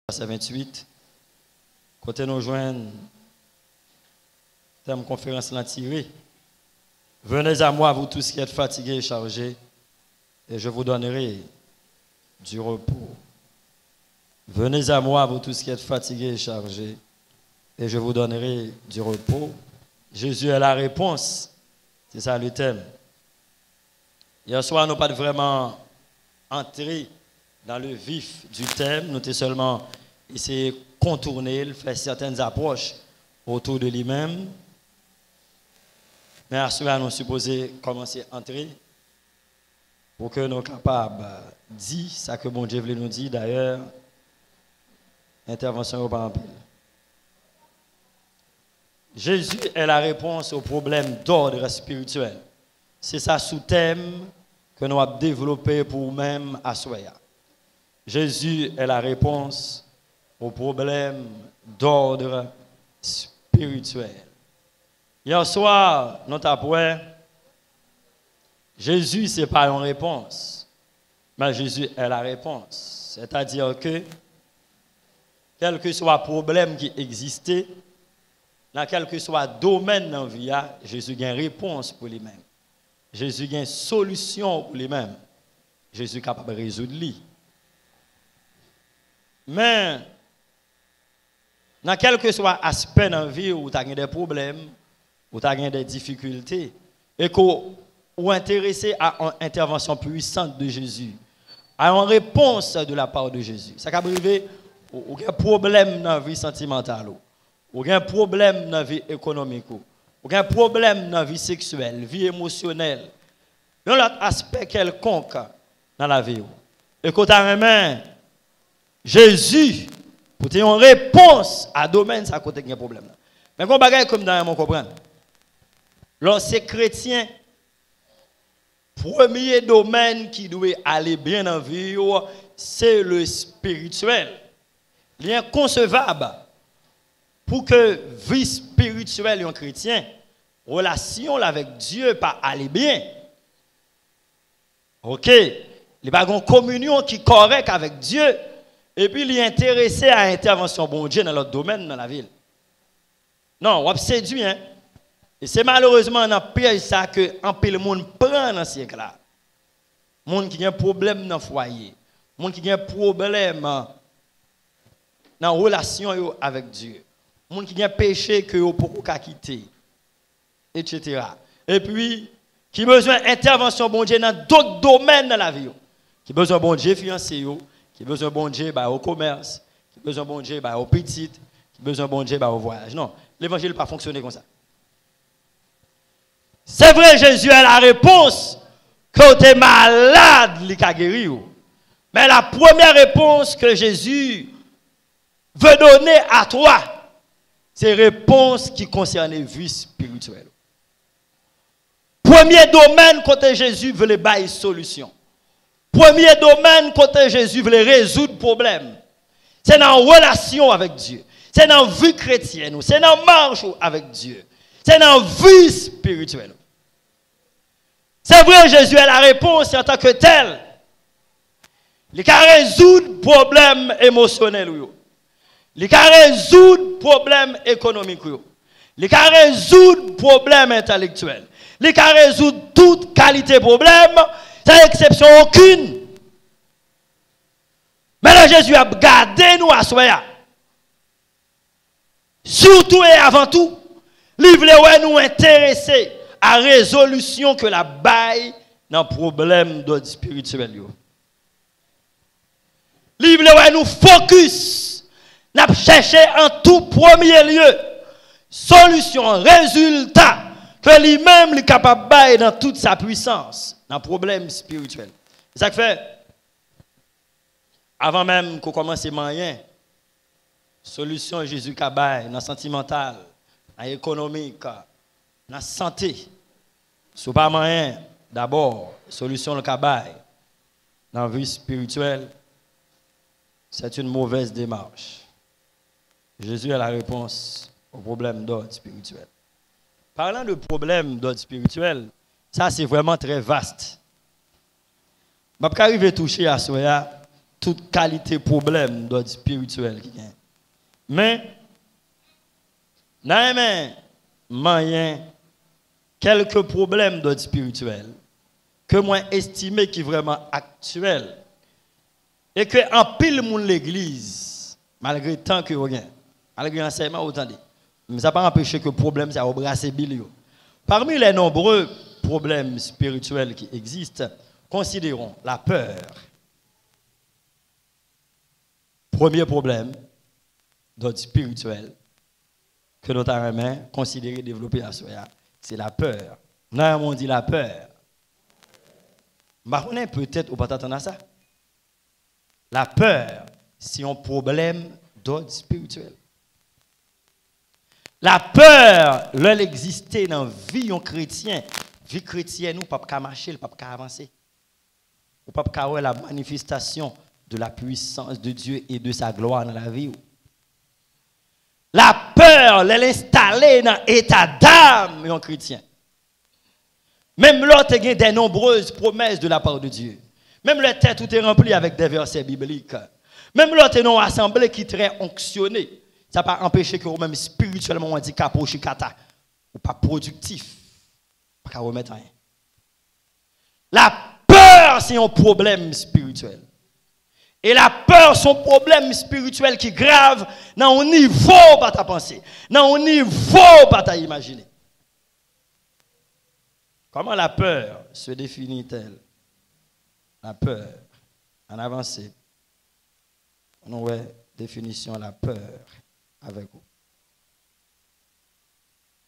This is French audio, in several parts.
verset 28. Côté nous joindre, thème conférence l'a tiré. Venez à moi, vous tous qui êtes fatigués et chargés, et je vous donnerai du repos. Venez à moi, vous tous qui êtes fatigués et chargés, et je vous donnerai du repos. Jésus est la réponse. C'est ça le thème. Hier soir, nous n'avons pas vraiment entré dans le vif du thème. Nous avons seulement essayé de contourner, faire certaines approches autour de lui-même. Mais à ce moment, nous supposons commencer à entrer pour que nous soyons capables de dire ce que bon Dieu voulait nous dire. D'ailleurs, intervention au par Jésus est la réponse aux problèmes d'ordre spirituel. C'est ça sous-thème que nous avons développé pour nous-mêmes à Soya. Jésus est la réponse aux problèmes d'ordre spirituel. Hier soir, nous avons Jésus, ce n'est pas une réponse, mais Jésus est la réponse. C'est-à-dire que, quel que soit le problème qui existait, dans quel que soit le domaine dans la vie, Jésus a une réponse pour lui-même. Jésus a une solution pour lui-même. Jésus est capable de résoudre lui. Mais, dans quel que soit l'aspect dans la vie où tu as des problèmes, où tu as des difficultés, et qu'on est intéressé à une intervention puissante de Jésus, à une réponse de la part de Jésus. Ça peut arriver, ou un problème dans la vie sentimentale, ou un problème dans la vie économique, ou un problème dans la vie sexuelle, vie émotionnelle, un autre aspect quelconque dans la vie. Et quand tu as un Jésus, pour te une réponse à domaine, ça côté un problème. Mais quand on comme dans mon comprendre. Lorsque chrétien, premier domaine qui doit aller bien dans la vie, c'est le spirituel. Il est inconcevable pour que vie spirituelle d'un chrétien, relation avec Dieu pas aller bien. OK, il n'y a pas une communion qui est correcte avec Dieu et puis il est intéressé à l'intervention bon Dieu dans l'autre domaine dans la ville. Non, on séduit hein. Et c'est malheureusement dans le piège ça que un peu le monde prend dans ce siècle là. Monde qui a un problème dans le foyer, monde qui a un problème dans la relation avec Dieu. Monde qui a un péché que vous pouvez pas quitter, etc. Et puis, qui a besoin d'intervention bon Dieu dans d'autres domaines de la vie. Qui a besoin bon Dieu fiancé, qui a besoin bon Dieu au commerce, qui a besoin bon Dieu au petit, qui a besoin bon Dieu au voyage. Non, l'évangile n'a pas fonctionné comme ça. C'est vrai, Jésus est la réponse quand tu es malade, il a guéri. Mais la première réponse que Jésus veut donner à toi, c'est réponse qui concerne la vie spirituelle. Premier domaine côté Jésus veut les bailler solution. Premier domaine côté Jésus veut résoudre problème. C'est dans la relation avec Dieu. C'est dans la vie chrétienne. C'est dans la marche avec Dieu. C'est dans la vie spirituelle. C'est vrai, Jésus est la réponse en tant que tel. Il peut résoudre problème émotionnel. Il peut résoudre problème économique. Il peut résoudre problème intellectuel. Il peut résoudre toute qualité de problème, sans exception aucune. Mais là, Jésus a gardé nous à soi. Surtout et avant tout, il voulait nous intéresser à la résolution que la baille dans le problème d'ordre spirituel. Il voulait nous focus, nous chercher en tout premier lieu solution, résultat que lui-même est capable de bailler dans toute sa puissance dans le problème spirituel. C'est ça que fait, avant même qu'on commence à manger, solution Jésus qui baille dans le sentimental, dans l'économique, dans la santé. Si pas moyen, d'abord, solution le cabaye dans la vie spirituelle, c'est une mauvaise démarche. Jésus est la réponse au problème d'ordre spirituel. Parlant de problème d'ordre spirituel, ça c'est vraiment très vaste. Je ne vais pas arriver à toucher à cela toute qualité problème d'ordre spirituel qui gagne. Mais, dans moyen quelques problèmes d'ordre spirituel que moi estimé qui vraiment actuel et que en pile moun l'église malgré tant que rien malgré l'enseignement autant dit mais ça pas empêché que problème ça embrasser bilio. Parmi les nombreux problèmes spirituels qui existent, considérons la peur. Premier problème d'ordre spirituel que nous avons considéré développer à soi, c'est la peur. Nous avons dit la peur. Mais peut-être ou pas t'attendre à ça. La peur, c'est un problème d'ordre spirituel. La peur, elle existe dans la vie chrétienne. Vie chrétienne, nous ne pouvons pas marcher, nous ne pouvons pas avancer. Nous ne pouvons pas voir la manifestation de la puissance de Dieu et de sa gloire dans la vie. La peur, elle est installée dans l'état d'âme d'un chrétien. Même l'autre a des nombreuses promesses de la part de Dieu. Même le tête tout est rempli avec des versets bibliques. Même l'autre est une assemblée qui est très onctionnée. Ça n'a pas empêché que vous-même spirituellement handicapé ou chikata ou pas productif. Pas remettre rien. La peur, c'est un problème spirituel. Et la peur, c'est un problème spirituel qui est grave dans un niveau pas ta pensée, dans un niveau pas ta imaginer. Comment la peur se définit-elle? La peur, en avancée. On a définition de la peur avec vous.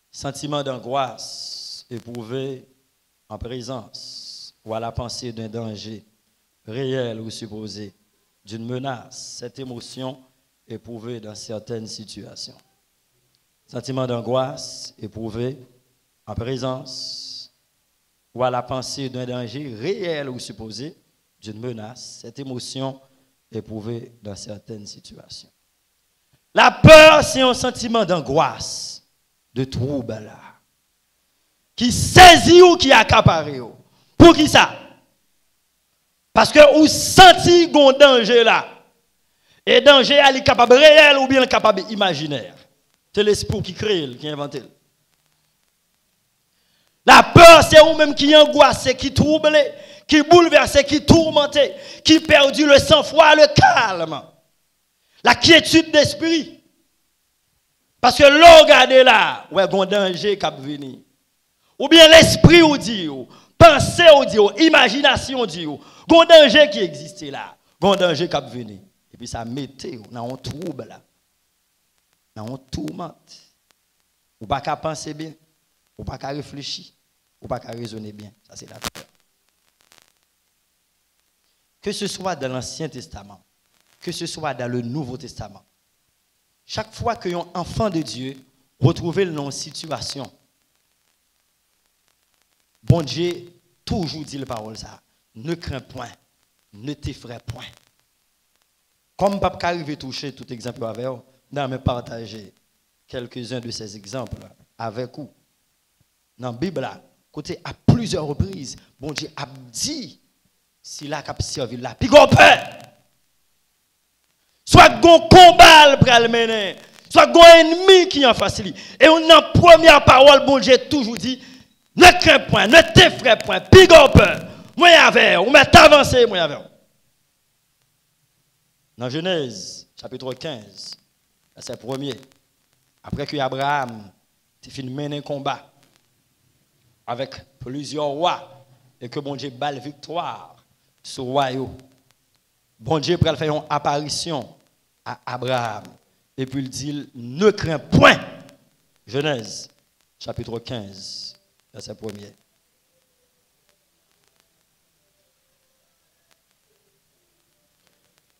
Sentiment d'angoisse éprouvé en présence ou à la pensée d'un danger réel ou supposé, d'une menace, cette émotion éprouvée dans certaines situations. Sentiment d'angoisse éprouvé en présence ou à la pensée d'un danger réel ou supposé, d'une menace, cette émotion éprouvée dans certaines situations. La peur, c'est un sentiment d'angoisse, de trouble, qui saisit ou qui accapare. Pour qui ça? Parce que vous sentez un danger là. Et danger, il est capable réel ou bien capable imaginaire. C'est l'esprit qui crée, qui invente. La peur, c'est vous-même qui angoisse, qui trouble, qui bouleverse, qui tourmente, qui perdu le sang-froid, le calme. La quiétude d'esprit. Parce que l'on regarde là, ouais, il y a un danger qui va venir. Ou bien l'esprit ou dit, pensée ou dit, imagination dit, il y a un danger qui existe là. Il y a un danger qui va venir. Et puis ça mette dans un trouble là. Dans un tourmente. Ou pas qu'à penser bien. Ou pas qu'à réfléchir. Ou pas qu'à raisonner bien. Ça c'est la peur. Que ce soit dans l'Ancien Testament, que ce soit dans le Nouveau Testament, chaque fois que un enfant de Dieu retrouve dans une situation, bon Dieu toujours dit la parole ça, ne crains point, ne t'effraie point. Comme papa arrive toucher tout exemple avec vous, dans me partager quelques-uns de ces exemples avec vous. Dans la Bible, côté à plusieurs reprises, bon Dieu a dit si la cap servi là, puis gon peur. Soit gon combat pour le mener, soit gon ennemi qui en face lui. Et on a première parole bon Dieu toujours dit ne crains point, ne t'effraie point, puis gon peur. Moi avec, on met avancer moi avec. Dans Genèse chapitre 15, verset 1er, après que Abraham a fini de mener un combat avec plusieurs rois et que bon Dieu balle victoire sur le royaume. Bon Dieu pour faire une apparition à Abraham et puis il dit ne crains point. Genèse chapitre 15 verset 1er.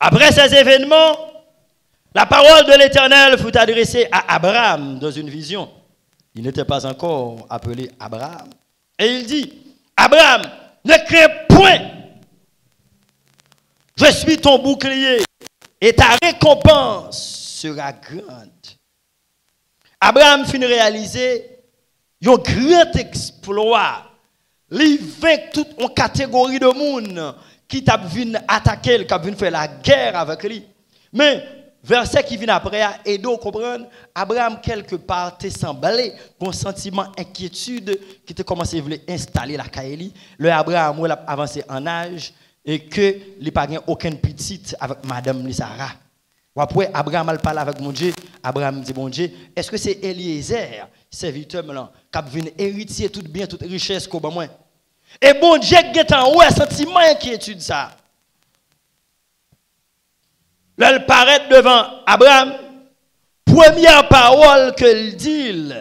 Après ces événements, la parole de l'Éternel fut adressée à Abraham dans une vision. Il n'était pas encore appelé Abraham. Et il dit, Abraham, ne crains point. Je suis ton bouclier et ta récompense sera grande. Abraham finit réaliser un grand exploit. Il vainc toute une catégorie de monde qui t'a venu attaquer, qui a venu faire la guerre avec lui. Mais verset qui vient après, et donc comprendre, Abraham quelque part t'est semblé un sentiment d'inquiétude qui te commencé à vouloir installer la Kaeli. Le Abraham a avancé en âge et que il n'a pas aucune petite avec madame Sarah. Après Abraham a parlé avec mon Dieu, Abraham dit mon Dieu, est-ce que c'est Eliezer, serviteur qui a venu héritier tout bien, toute richesse qu'on moi? Et bon Dieu qui en haut un sentiment d'inquiétude ça. Là, il paraît devant Abraham, première parole qu'il dit,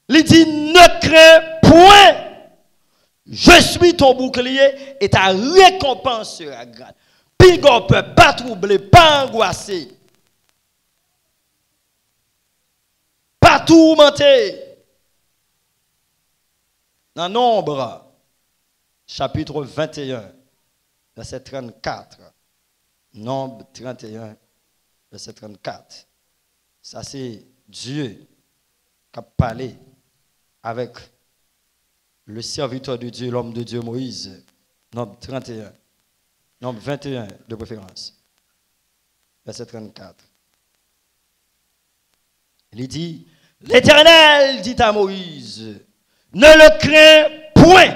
il dit ne crains point, je suis ton bouclier et ta récompense sera grande. Pigon peut pas troubler, pas angoisser, pas tourmenter. Dans Nombre, chapitre 21, verset 34. Nombre 31, verset 34. Ça, c'est Dieu qui a parlé avec le serviteur de Dieu, l'homme de Dieu Moïse. Nombre 31. Nombre 21 de préférence. Verset 34. Il dit, l'Éternel dit à Moïse, ne le crains point,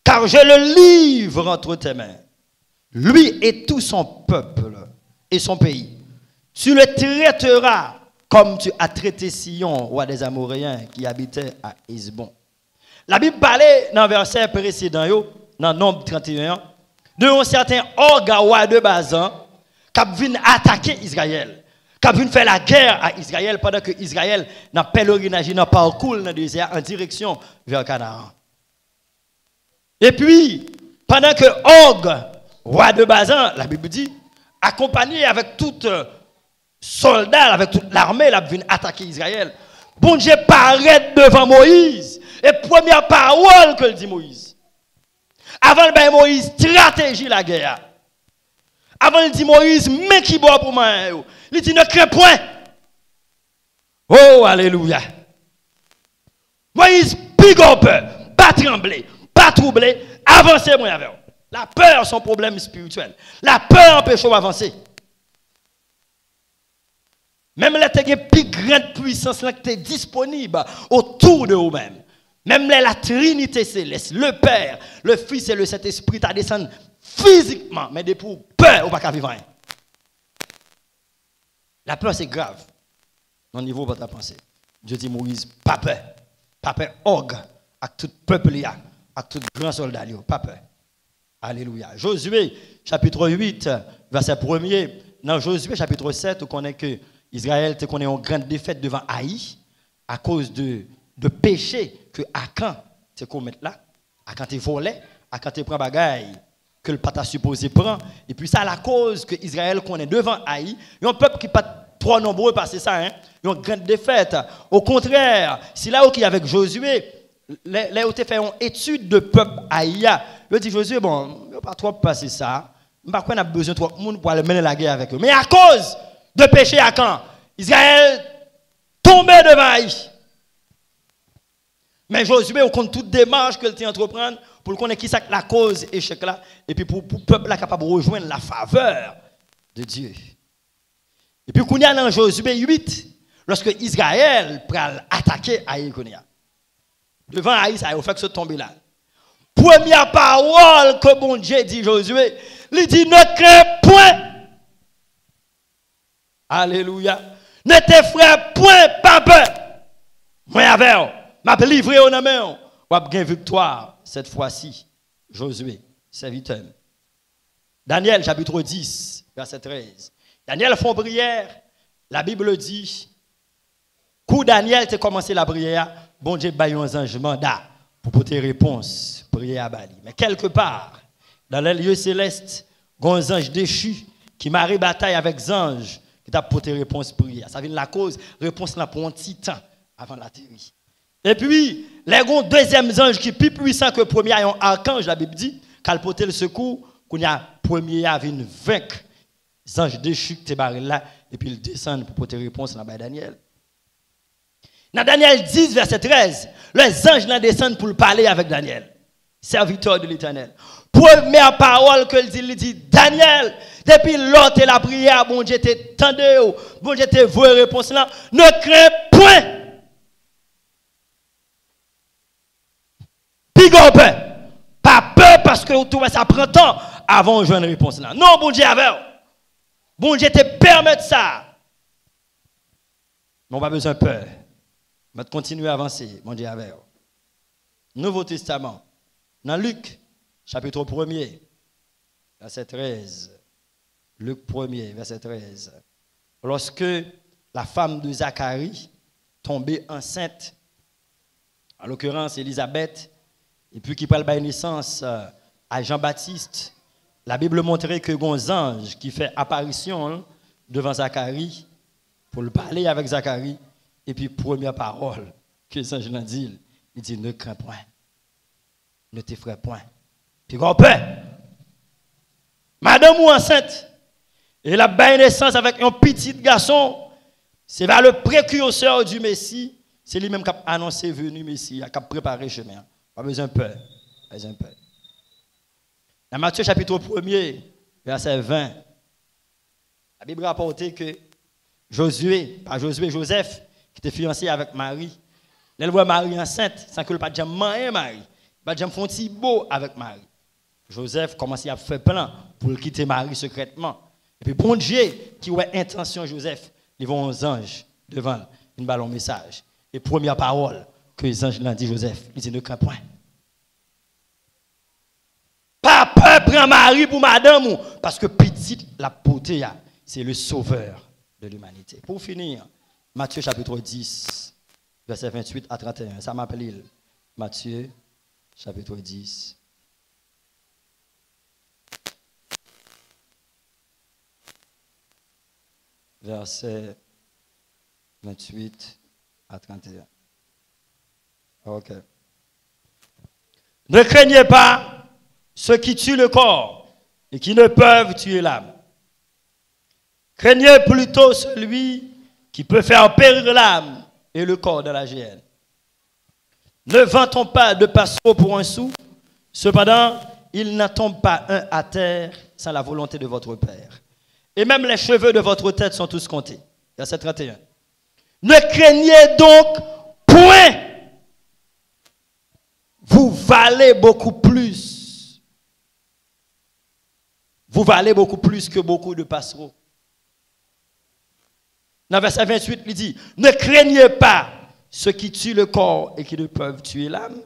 car je le livre entre tes mains. Lui et tout son peuple et son pays. Tu le traiteras comme tu as traité Sion, roi des Amoréens qui habitait à Hesbon. La Bible parlait dans le verset précédent, dans Nombre 31, de un certain Og, roi de Bazan, qui a venu attaquer Israël, qui a venu faire la guerre à Israël pendant que Israël n'a pèlerinage, n'a parcours dans le désert en direction vers Canaan. Et puis, pendant que Og, roi de Bazan, la Bible dit, accompagné avec tout soldat, avec toute l'armée, il a venu attaquer Israël. Bon Dieu paraît devant Moïse. Et première parole que dit Moïse. Avant le Moïse, stratégie la guerre. Avant il dit Moïse, mais qui boit pour moi. Il dit ne crains point. Oh, alléluia. Moïse, pigon peur, pas trembler, pas troubler, avancez moi avec. La peur, son problème spirituel. La peur empêche d'avancer. Même là, tu as une plus grande puissance qui est disponible autour de vous-même. Même là, la Trinité céleste, le Père, le Fils et le Saint-Esprit, tu descendu physiquement, mais depuis peur, on ne va pas vivre. La peur, c'est grave. Au niveau de ta pensée. Dieu dit Moïse, pas peur, Og, avec tout peuple, avec tout grand soldat, pas peur. Alléluia. Josué, chapitre 8, verset 1er. Dans Josué, chapitre 7, on connaît que Israël te connaît une grande défaite devant Haï à cause de péché que Akan te commet là. Akan te volé, Akan te prend bagaille que le pata supposé prend. Et puis ça à la cause que Israël connaît devant Haï. Il y a un peuple qui n'est pas trop nombreux parce que ça, hein. Il y a une grande défaite. Au contraire, si là où qui avec Josué, là où tu fait une étude de peuple Haïa, il dit Josué, bon, il n'y a pas trop passé ça. Par contre, on a besoin de trop de monde pour aller mener la guerre avec eux. Mais à cause de péché à quand Israël tombait devant Haï. Mais Josué, on compte toute démarche qu'il tient entreprendre pour connaître qui c'est la cause échec là et puis pour le peuple là capable de rejoindre la faveur de Dieu. Et puis qu'on y a dans Josué 8, lorsque Israël pral attaquer Haï, devant Haï, ça a fait que se tomber là. Première parole que mon Dieu dit Josué, il dit ne crains point. Alléluia. Ne t'effraie point, pas peur. Moi avec vous, m'a livré au nom, ou a gagné victoire cette fois-ci. Josué, serviteur. Daniel chapitre 10, verset 13. Daniel fait une prière. La Bible dit, quand Daniel a commencé la prière, bon Dieu a eu un ange mandat pour porter réponse, prière à Bali. Mais quelque part, dans les lieux célestes, il y a un ange déchu qui marie bataille avec les anges qui t'a porté réponse prière. Ça vient de la cause, réponse là pour un petit temps avant l'atterrissage. Et puis, les deuxième ange qui est plus puissant que le premier, un archange, la Bible dit, qu'elle porté le secours, qu'on y a premier à venir vaincre les anges déchus qui étaient là, et puis ils descendent pour porter réponse dans Daniel. Dans Daniel 10, verset 13, les anges descendent pour parler avec Daniel, serviteur de l'Éternel. Première parole que il dit, Daniel, depuis l'autre et la prière, bon Dieu t'es tendu, bon Dieu t'es voué réponse là, ne crains point. Pigon pas peur parce que tout ça prend temps avant de jouer une réponse là. Non, bon Dieu avec. Bon Dieu te permet ça. Mais on n'a pas besoin de peur. On va continuer à avancer, bon Dieu avec. Nouveau Testament. Dans Luc, chapitre 1er, verset 13. Luc 1er, verset 13. Lorsque la femme de Zacharie tombait enceinte, en l'occurrence Élisabeth, et puis qui parle de naissance à Jean-Baptiste, la Bible montrait que un ange qui fait apparition devant Zacharie pour le parler avec Zacharie, et puis première parole que l'ange l'a dit, il dit ne crains point, ne t'effraie point. Puis grand père, madame ou enceinte, et la bain naissance avec un petit garçon, c'est vers le précurseur du Messie, c'est lui-même qui a annoncé venu Messie, qui a préparé le chemin. Pas besoin de peur. Pas besoin de peur. Dans Matthieu chapitre 1er, verset 20, la Bible rapporte que Joseph, qui était fiancé avec Marie, elle voit Marie enceinte, sans que le pas de marier Marie, pas de faire un petit beau avec Marie. Joseph commence à faire plan pour quitter Marie secrètement. Et puis bon Dieu, qui a intention Joseph, ils vont aux anges devant, une ballon message. Et première parole que les anges l'ont dit Joseph, il dit ne crains point. Pas peur, prends Marie pour madame, parce que petite la beauté, c'est le sauveur de l'humanité. Pour finir, Matthieu chapitre 10, verset 28 à 31, ça m'appelle Matthieu chapitre 10. Verset 28 à 31. Ok. Ne craignez pas ceux qui tuent le corps et qui ne peuvent tuer l'âme. Craignez plutôt celui qui peut faire périr l'âme et le corps dans la géhenne. Ne vantons pas de passereau pour un sou, cependant, il n'en tombe pas un à terre sans la volonté de votre Père. Et même les cheveux de votre tête sont tous comptés. Verset 31. Ne craignez donc point. Vous valez beaucoup plus. Vous valez beaucoup plus que beaucoup de passereaux. Dans verset 28, il dit, ne craignez pas ceux qui tuent le corps et qui ne peuvent tuer l'âme.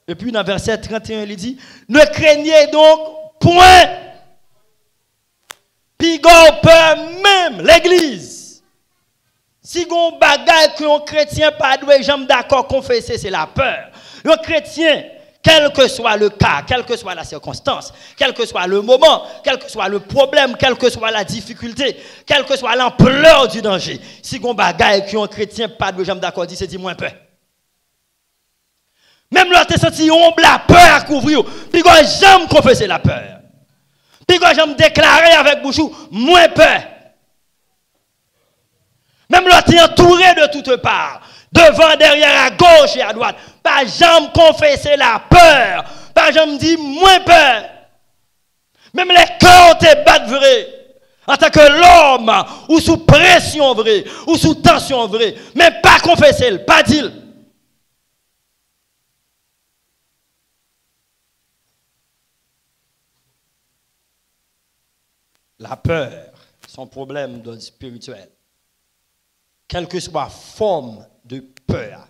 Et puis dans verset 31, il dit, ne craignez donc point. Puis on peut même l'église. Si on bagaille que un chrétien pas doué jamais d'accord confesser, c'est la peur. Un chrétien, quel que soit le cas, quelle que soit la circonstance, quel que soit le moment, quel que soit le problème, quelle que soit la difficulté, quelle que soit l'ampleur du danger, si on bagaille que un chrétien pas doué jamais d'accord dit, c'est dit moins peur. Même là tu senti ombre la peur à couvrir, puis on jamais confesser la peur. Puis quand je me déclarer avec bouchou, moins peur. Même là, tu es entouré de toutes parts. Devant, derrière, à gauche et à droite. Pas jamais confesser la peur. Pas jamais dire moins peur. Même les cœurs te battent vrai. En tant que l'homme, ou sous pression vrai, ou sous tension vrai. Mais pas confesser, pas dire. La peur, son problème d'ordre spirituel. Quelle que soit forme de peur,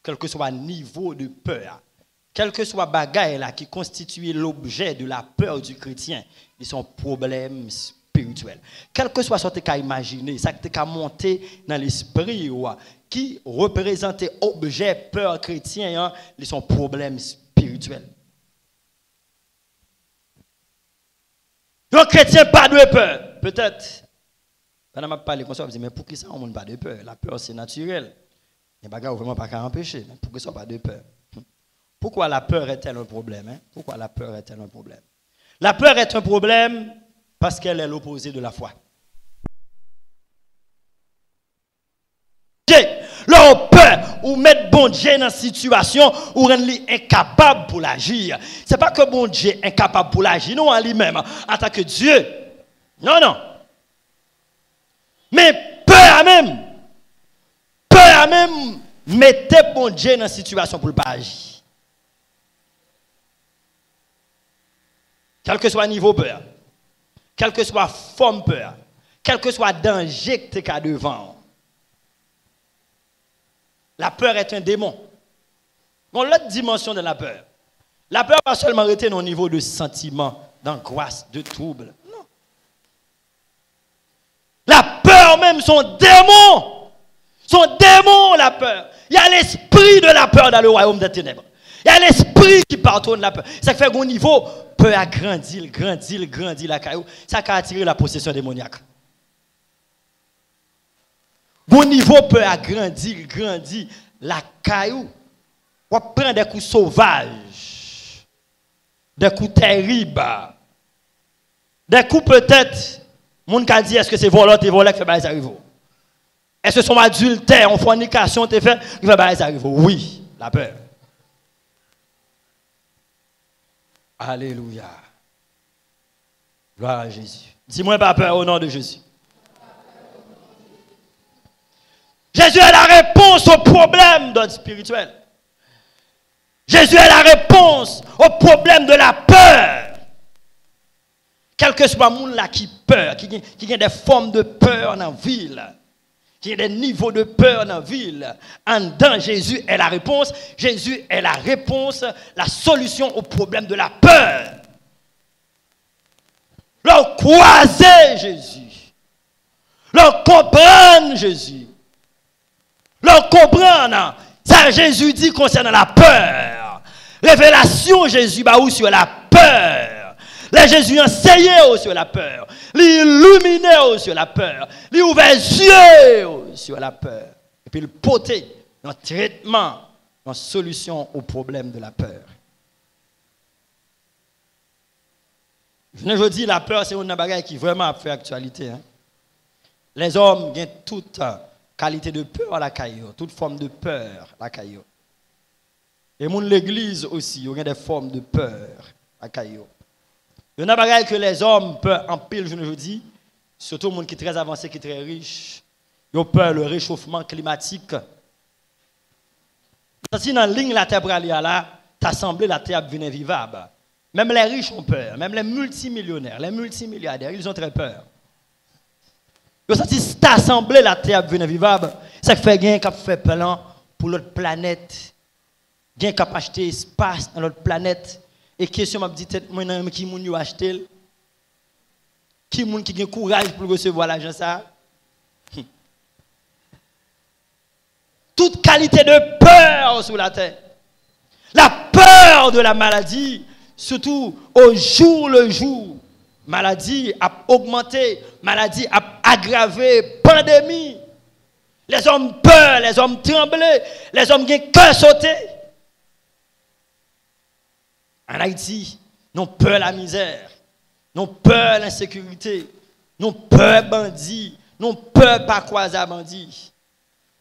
quel que soit niveau de peur, quel que soit bagaille là qui constitue l'objet de la peur du chrétien, ils sont problèmes spirituels. Quel que soit ce que tu as imaginé, ça que tu as monté dans l'esprit qui représentait objet peur chrétien, ils sont problèmes spirituels. Un chrétien pas de peur. Peut-être, pendant que je parle comme ça, je me dis, mais pour qui ça, on n'a pas de peur? La peur, c'est naturel. Les bagages, vraiment pas qu'à empêcher. Mais pour qui ça, pas de peur? Pourquoi la peur est-elle un problème? Pourquoi la peur est-elle un problème? La peur est un problème parce qu'elle est l'opposé de la foi. Leur peur ou mettre bon Dieu dans une situation où rendre lui incapable pour l'agir. Ce n'est pas que bon Dieu est incapable pour l'agir, non, en lui-même, en tant que Dieu. Non, non. Mais peur à même, mettez bon Dieu dans une situation pour ne pas agir. Quel que soit le niveau peur, quelle que soit la forme peur, quel que soit le danger que tu as devant. La peur est un démon. Bon, l'autre dimension de la peur. La peur va seulement rester au niveau de sentiment, d'angoisse, de trouble. Non. La peur même, son démon. Son démon, la peur. Il y a l'esprit de la peur dans le royaume des ténèbres. Il y a l'esprit qui partonne la peur. Ça fait qu'au niveau, peur a grandi la caillou. Ça a attiré la possession démoniaque. Au niveau, peur a grandi la caillou. On prend des coups sauvages, des coups terribles, des coups peut-être, mon cas dit, est-ce que c'est volant, t'es volé qui fait bail ça arrive? Est-ce que son adultère, en fornication, t'es fait, qui fait bail ça arrive? Oui, la peur. Alléluia. Gloire à Jésus. Dis-moi pas peur au nom de Jésus. Jésus est la réponse au problème d'ordre spirituel. Jésus est la réponse au problème de la peur. Quel que soit le monde là qui peur, qui a des formes de peur dans la ville, qui a des niveaux de peur dans la ville, en dedans, Jésus est la réponse. Jésus est la réponse, la solution au problème de la peur. Leur croiser Jésus. Leur comprendre Jésus. Leur comprendre. Ça, Jésus dit concernant la peur. Révélation, Jésus, bah, ou sur la peur. Là, Jésus enseignait sur la peur. L'illuminait sur la peur. L'ouvert les yeux sur la peur. Et puis, le poter dans le traitement, dans la solution au problème de la peur. Je dis, la peur, c'est une bagaille qui vraiment fait actualité. Hein? Les hommes ont toute qualité de peur à la caillou, toute forme de peur à la caillou. Et l'église aussi, il y a des formes de peur à la caillou. Il y a des bagailles que les hommes peuvent en pile, je dis, surtout les gens qui sont très avancés, qui sont très riches. Ils ont peur le réchauffement climatique. Si dans la ligne la terre pour aller là, t'as semblé la terre venir vivable. Même les riches ont peur, même les multimillionnaires, les multimilliardaires, ils ont très peur. Ils ont si t'as semblé la terre venir vivable, ça fait gain qui fait plan pour l'autre planète. Gain qui acheter espace dans l'autre planète. Et question m'a dit moi qui moun yo acheter qui moun qui a courage pour recevoir l'argent ça. Toute qualité de peur sur la terre. La peur de la maladie, surtout au jour le jour. Maladie a augmenté, maladie a aggravé, pandémie. Les hommes peur, les hommes tremblent, les hommes ont cœur sauté. En Haïti, nous peur la misère, nous peur l'insécurité, nous peur bandit, nous peur pas croiser bandit.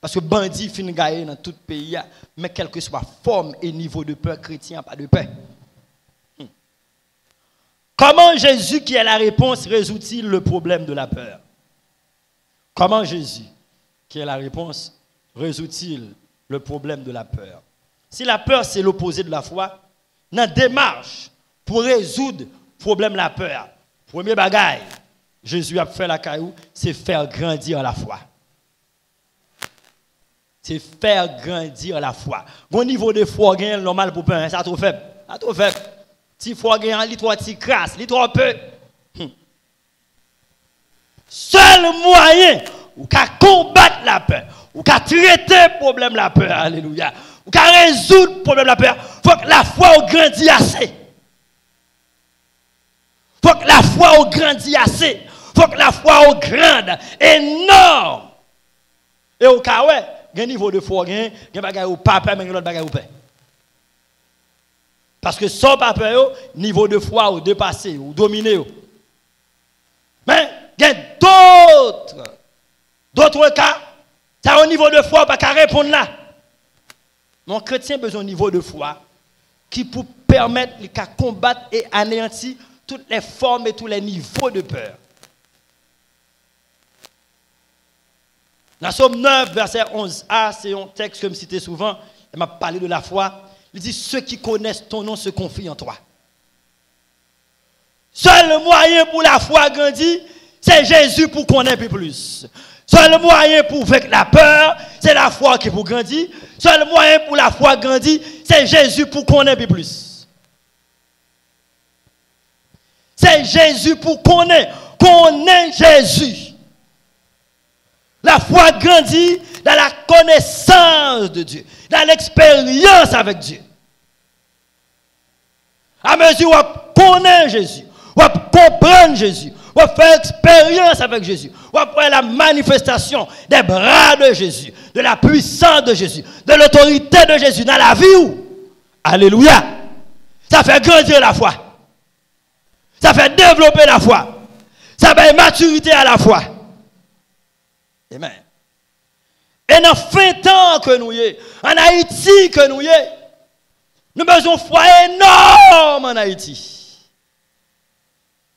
Parce que bandit finit gagner dans tout pays, mais quelle que soit forme et niveau de peur chrétien, pas de paix. Comment Jésus, qui est la réponse, résout-il le problème de la peur? Comment Jésus, qui est la réponse, résout-il le problème de la peur? Si la peur, c'est l'opposé de la foi, dans la démarche pour résoudre le problème de la peur, premier bagaille, Jésus a fait la caillou, c'est faire grandir la foi. C'est faire grandir la foi. Bon niveau de foi, gain normal pour peur, ça trop faible. Ça trop faible. Si foi gain, li trop ti crasse, li trop peu. Seul moyen ou qu'à combattre la peur, ou qu'à traiter le problème de la peur, alléluia. Ou qu'à résoudre le problème de la peur, faut que la foi grandisse assez. Faut que la foi grandisse assez. Faut que la foi grande, énorme. Et au cas où, il y a un niveau de foi, il y a un bagage ou pas peur, mais il y a un bagage ou peur. Parce que sans pas peur, niveau de foi ou dépassé ou dominé. Mais il y a d'autres cas, ça au niveau de foi, pas qu'à répondre là. Mon chrétien a besoin d'un niveau de foi qui peut permettre de combattre et anéantir toutes les formes et tous les niveaux de peur. Dans Somme 9, verset 11a, c'est un texte que je me cite souvent, il m'a parlé de la foi. Il dit, ceux qui connaissent ton nom se confient en toi. Seul moyen pour la foi grandir, c'est Jésus pour connaître plus. Seul moyen pour vaincre la peur, c'est la foi qui pour grandir. Seul moyen pour la foi grandir, c'est Jésus pour connaître plus. C'est Jésus pour connaître Jésus. La foi grandit dans la connaissance de Dieu, dans l'expérience avec Dieu. À mesure où on connaît Jésus, où on comprend Jésus, où on fait expérience avec Jésus, où on prend la manifestation des bras de Jésus, de la puissance de Jésus, de l'autorité de Jésus dans la vie. Alléluia. Ça fait grandir la foi. Ça fait développer la foi. Ça fait maturité à la foi. Amen. Et dans le fin temps que nous y en Haïti que nous y nous avons besoin de foi énorme en Haïti.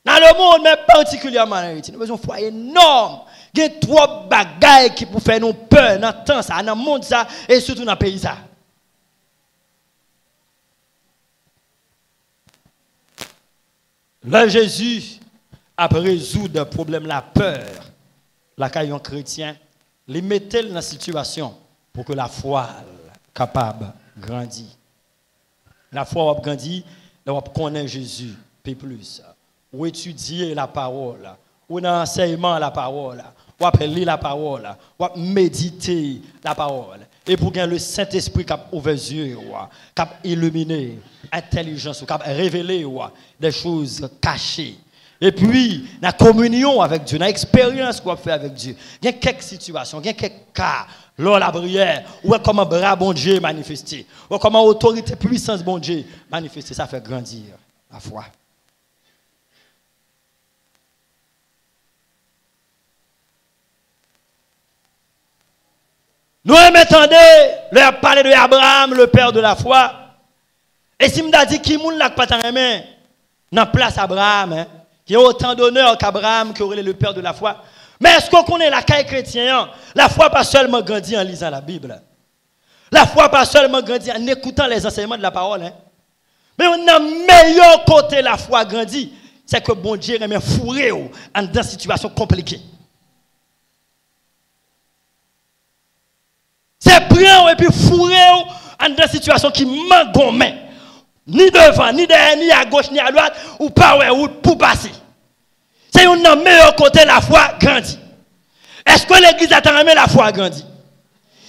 Dans le monde, mais particulièrement en Haïti, nous avons besoin de foi énorme. Il y a trop de bagailles qui peuvent faire nous peur dans le temps, dans le monde ça, et surtout dans le pays ça. Là, Jésus a résolu le problème de la peur. La caillon chrétien, les mettait dans la situation pour que la foi capable de grandir. La foi va grandir, on connaît Jésus, puis plus. Ou étudier la parole, ou dans l'enseignement la parole, ou lire la parole, ou méditer la parole. Et pour que le Saint-Esprit qui a ouvert les yeux, qui a illuminé l'intelligence, qui a révélé des choses cachées. Et puis, dans la communion avec Dieu, dans l'expérience qu'on fait avec Dieu, il y a quelques situations, il y a quelques cas, lors de la prière, où comment bras bon Dieu manifesté, ou comment autorité, puissance bon Dieu manifesté, ça fait grandir la foi. Nous m'entendez, leur parler de Abraham, le père de la foi. Et si me dit qui moun l'a pas tant aimé, dans place Abraham, hein, qui a autant d'honneur qu'Abraham, qui aurait le père de la foi. Mais est-ce qu'on connaît la caille chrétienne? La foi pas seulement grandit en lisant la Bible. La foi pas seulement grandit en écoutant les enseignements de la parole. Hein. Mais on a meilleur côté la foi grandit, c'est que bon Dieu remet fourré en dans situation compliquée. C'est prendre et puis fourré en dans situation qui manque gomme. Ni devant, ni derrière, ni à gauche, ni à droite, ou pas route pour passer. C'est un meilleur côté la foi grandit. Est-ce que l'église a aimé la foi grandit?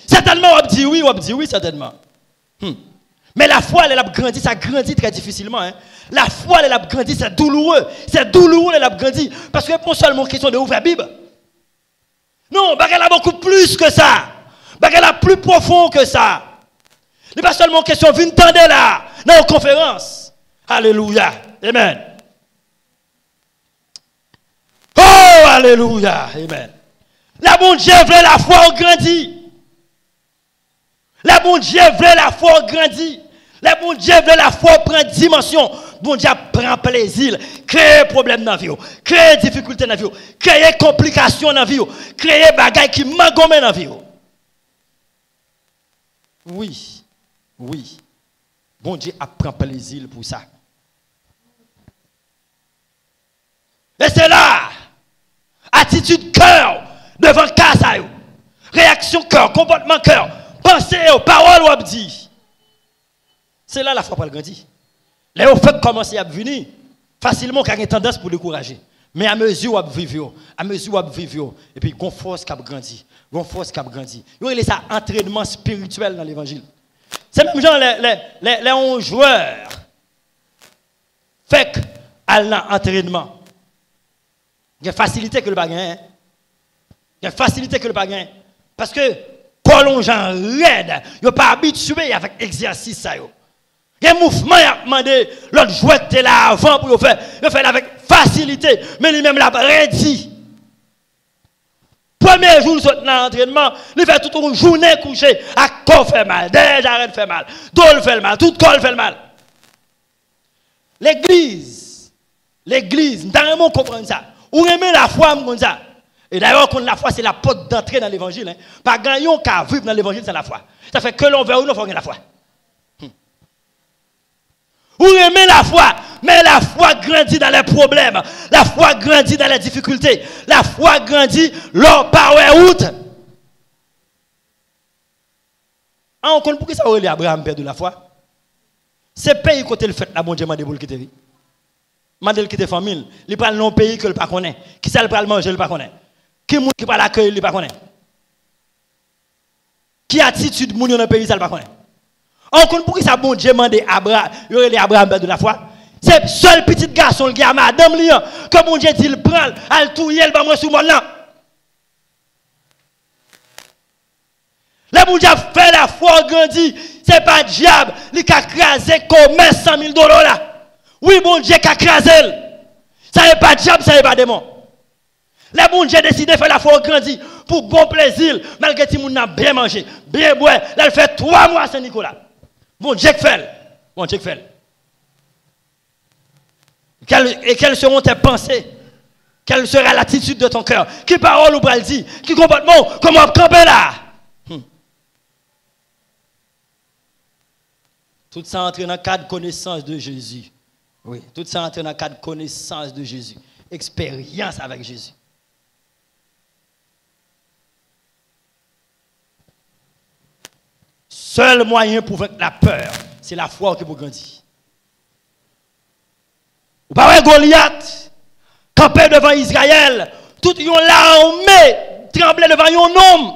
Certainement, on dit oui, certainement. Mais la foi, elle a grandi, ça grandit très difficilement. Hein. La foi, elle a grandi, c'est douloureux. C'est douloureux, elle a grandi. Parce que pas seulement question de ouvrir la Bible. Non, elle a beaucoup plus que ça. Elle a plus profond que ça. Ce n'est pas seulement question de venir tendre là, dans la conférence. Alléluia. Amen. Oh, alléluia. Amen. La bon Dieu veut la foi grandit. La bon Dieu veut la foi grandit. La bon Dieu veut la foi prendre dimension. Bon Dieu prend plaisir. Créer problème dans la vie. Créer difficulté dans la vie. Créer complications dans la vie. Créer bagaille qui m'engomment dans la vie. Oui. Oui, bon Dieu apprend plaisir pour ça. Et c'est là, attitude cœur devant casa, réaction cœur, comportement cœur, pensée, parole ou dit. C'est là la foi pour le grandir. Là, au fait commencer à venir, facilement, car il y a tendance pour décourager. Mais à mesure où vous vivez, et puis, il y a une force qui a grandi. Il y a une force qui a grandi. Il y a ça entraînement spirituel dans l'évangile. C'est même genre les joueurs fait à l'entraînement. Il y a facilité que le bagage. Il y a facilité que le bagage. Parce que colon gens raide, il n'est pas habitué avec exercice ça. Il y a un mouvement, il a demandé l'autre joueur était là avant pour le faire. Il fait avec facilité, mais lui-même l'a redit. Pour Premier jour, il saute dans l'entraînement, il fait toute une journée couché, à corps fait mal, déjà arrête fait mal, dos fait mal, tout corps fait mal. L'église, nous devons comprendre ça. Ou aimer la foi comme ça. Et d'ailleurs, la foi, c'est la porte d'entrée dans l'évangile. Hein. Pas gagnant qu'à vivre dans l'évangile, c'est la foi. Ça fait que l'on veut ou non, il faut gagner la foi. Ou aimer la foi, mais la foi grandit dans les problèmes. La foi grandit dans les difficultés. La foi grandit lors par route. On connaît pourquoi ça aurait Abraham perdu la foi. C'est pays côté le fait la bon Dieu m'a déboulé quitter. Mandel quitter famille, il parle non pays que le pas connaît. Qui ça le parle manger le pas connaît. Qui moun qui parle accueil le pas connaît. Qui attitude moun dans le pays ça le pas connaît. On connaît pourquoi ça bon Dieu m'a Abraham, il aurait Abraham perdu la foi. C'est seul petit garçon qui a madame Lian que mon Dieu dit il prend, al touyer le ba moi sous mon là. Le bon Dieu fait la foi grandit, c'est pas diable, il a crasé comme $100 000 là. Oui, bon Dieu qui a crasé. Ça n'est pas diable, ça n'est pas démon. Le bon Dieu décide de faire la foi grandit pour bon plaisir, malgré que tout le monde a bien mangé, bien boire. Là, il fait 3 mois à Saint-Nicolas. Bon Dieu qui fait. Bon Dieu qui fait. Et quelles seront tes pensées? Quelle sera l'attitude de ton cœur? Qui parole ou bral dit? Qui comportement? Comment camper là? Tout ça entre dans le cadre de connaissance de Jésus. Oui, tout ça entre dans le cadre de connaissance de Jésus. Expérience avec Jésus. Seul moyen pour vaincre la peur, c'est la foi qui peut grandir. Vous parlez Goliath, campé devant Israël, tout yon l'armée tremblait devant yon homme.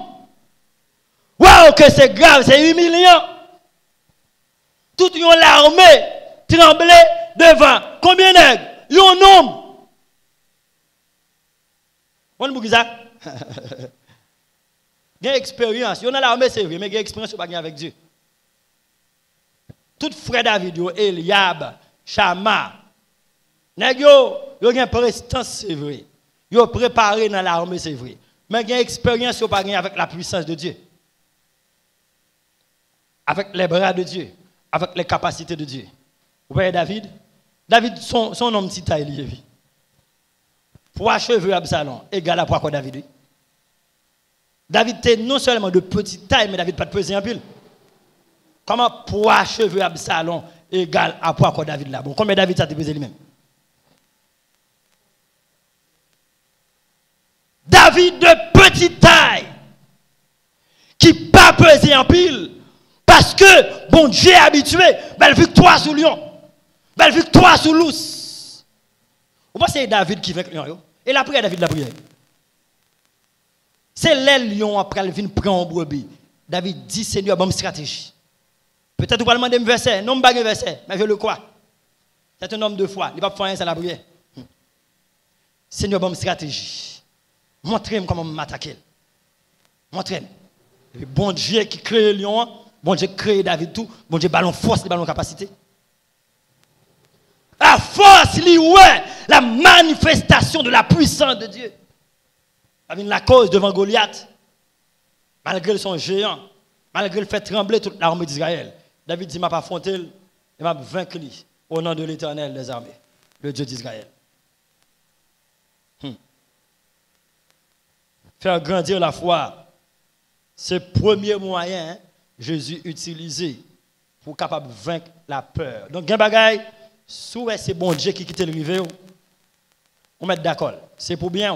Waouh, que c'est grave, c'est humiliant. Tout yon l'armée tremblait devant combien d'ailes? Yon homme. On vous dit ça? Il y a expérience. Yon a l'armée, c'est vrai, mais il y a expérience pas avec Dieu. Tout frère David, Eliab, Shama, nèg yo gen prestance, c'est vrai. Yo préparé dans l'armée, c'est vrai. Mais il y a expérience pas avec la puissance de Dieu. Avec les bras de Dieu, avec les capacités de Dieu. Vous voyez David? David, son homme petit taille lié. Poids cheveux Absalom, égal à poids David. David était non seulement de petite taille, mais David pas de pesé en pile. Comment poids cheveux Absalom égal à poids David là? Bon, combien David ça te pesé lui-même? David de petite taille, qui pas pesé en pile, parce que bon Dieu est habitué, belle victoire sous lion, belle victoire sous l'ous. Vous pensez que David qui fait lion? Et la prière, David la prière. C'est les lions après le vin prend en brebis. David dit Seigneur, bonne stratégie. Peut-être vous allez demander un verset, non pas un verset, mais je le crois. C'est un homme de foi, il ne va pas faire rien sans la prière. Seigneur, bonne stratégie. Montrez-moi comment m'attaquer. Montrez-moi. Bon Dieu qui crée le lion, bon Dieu crée David tout, bon Dieu ballon force, ballon capacité. La force, ouais, la manifestation de la puissance de Dieu. La cause devant Goliath, malgré son géant, malgré le fait trembler toute l'armée d'Israël, David dit, m'a pas affronté, il m'a vaincu au nom de l'Éternel des armées, le Dieu d'Israël. Faire grandir la foi, c'est le premier moyen Jésus utilisé pour capable vaincre la peur. Donc, un bagay, souvent c'est bon Dieu qui quitte le rivet, on met d'accord, c'est pour bien.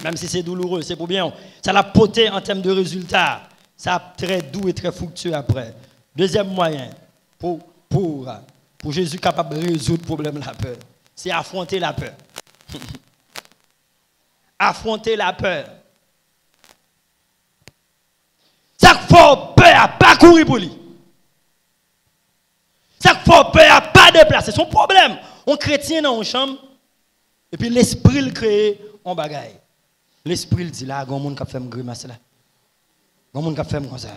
Même si c'est douloureux, c'est pour bien. Ça l'a porté en termes de résultats. Ça très doux et très fructueux après. Deuxième moyen pour Jésus capable de résoudre le problème de la peur, c'est affronter la peur. Affronter la peur. Ça fait peur à pas courir pour lui. Ça fait peur à pas déplacer. Son problème. On chrétien dans une chambre et puis l'esprit le crée en bagaille. L'esprit dit là, il y a un monde qui fait me grimace là. Il y a un monde qui fait comme ça.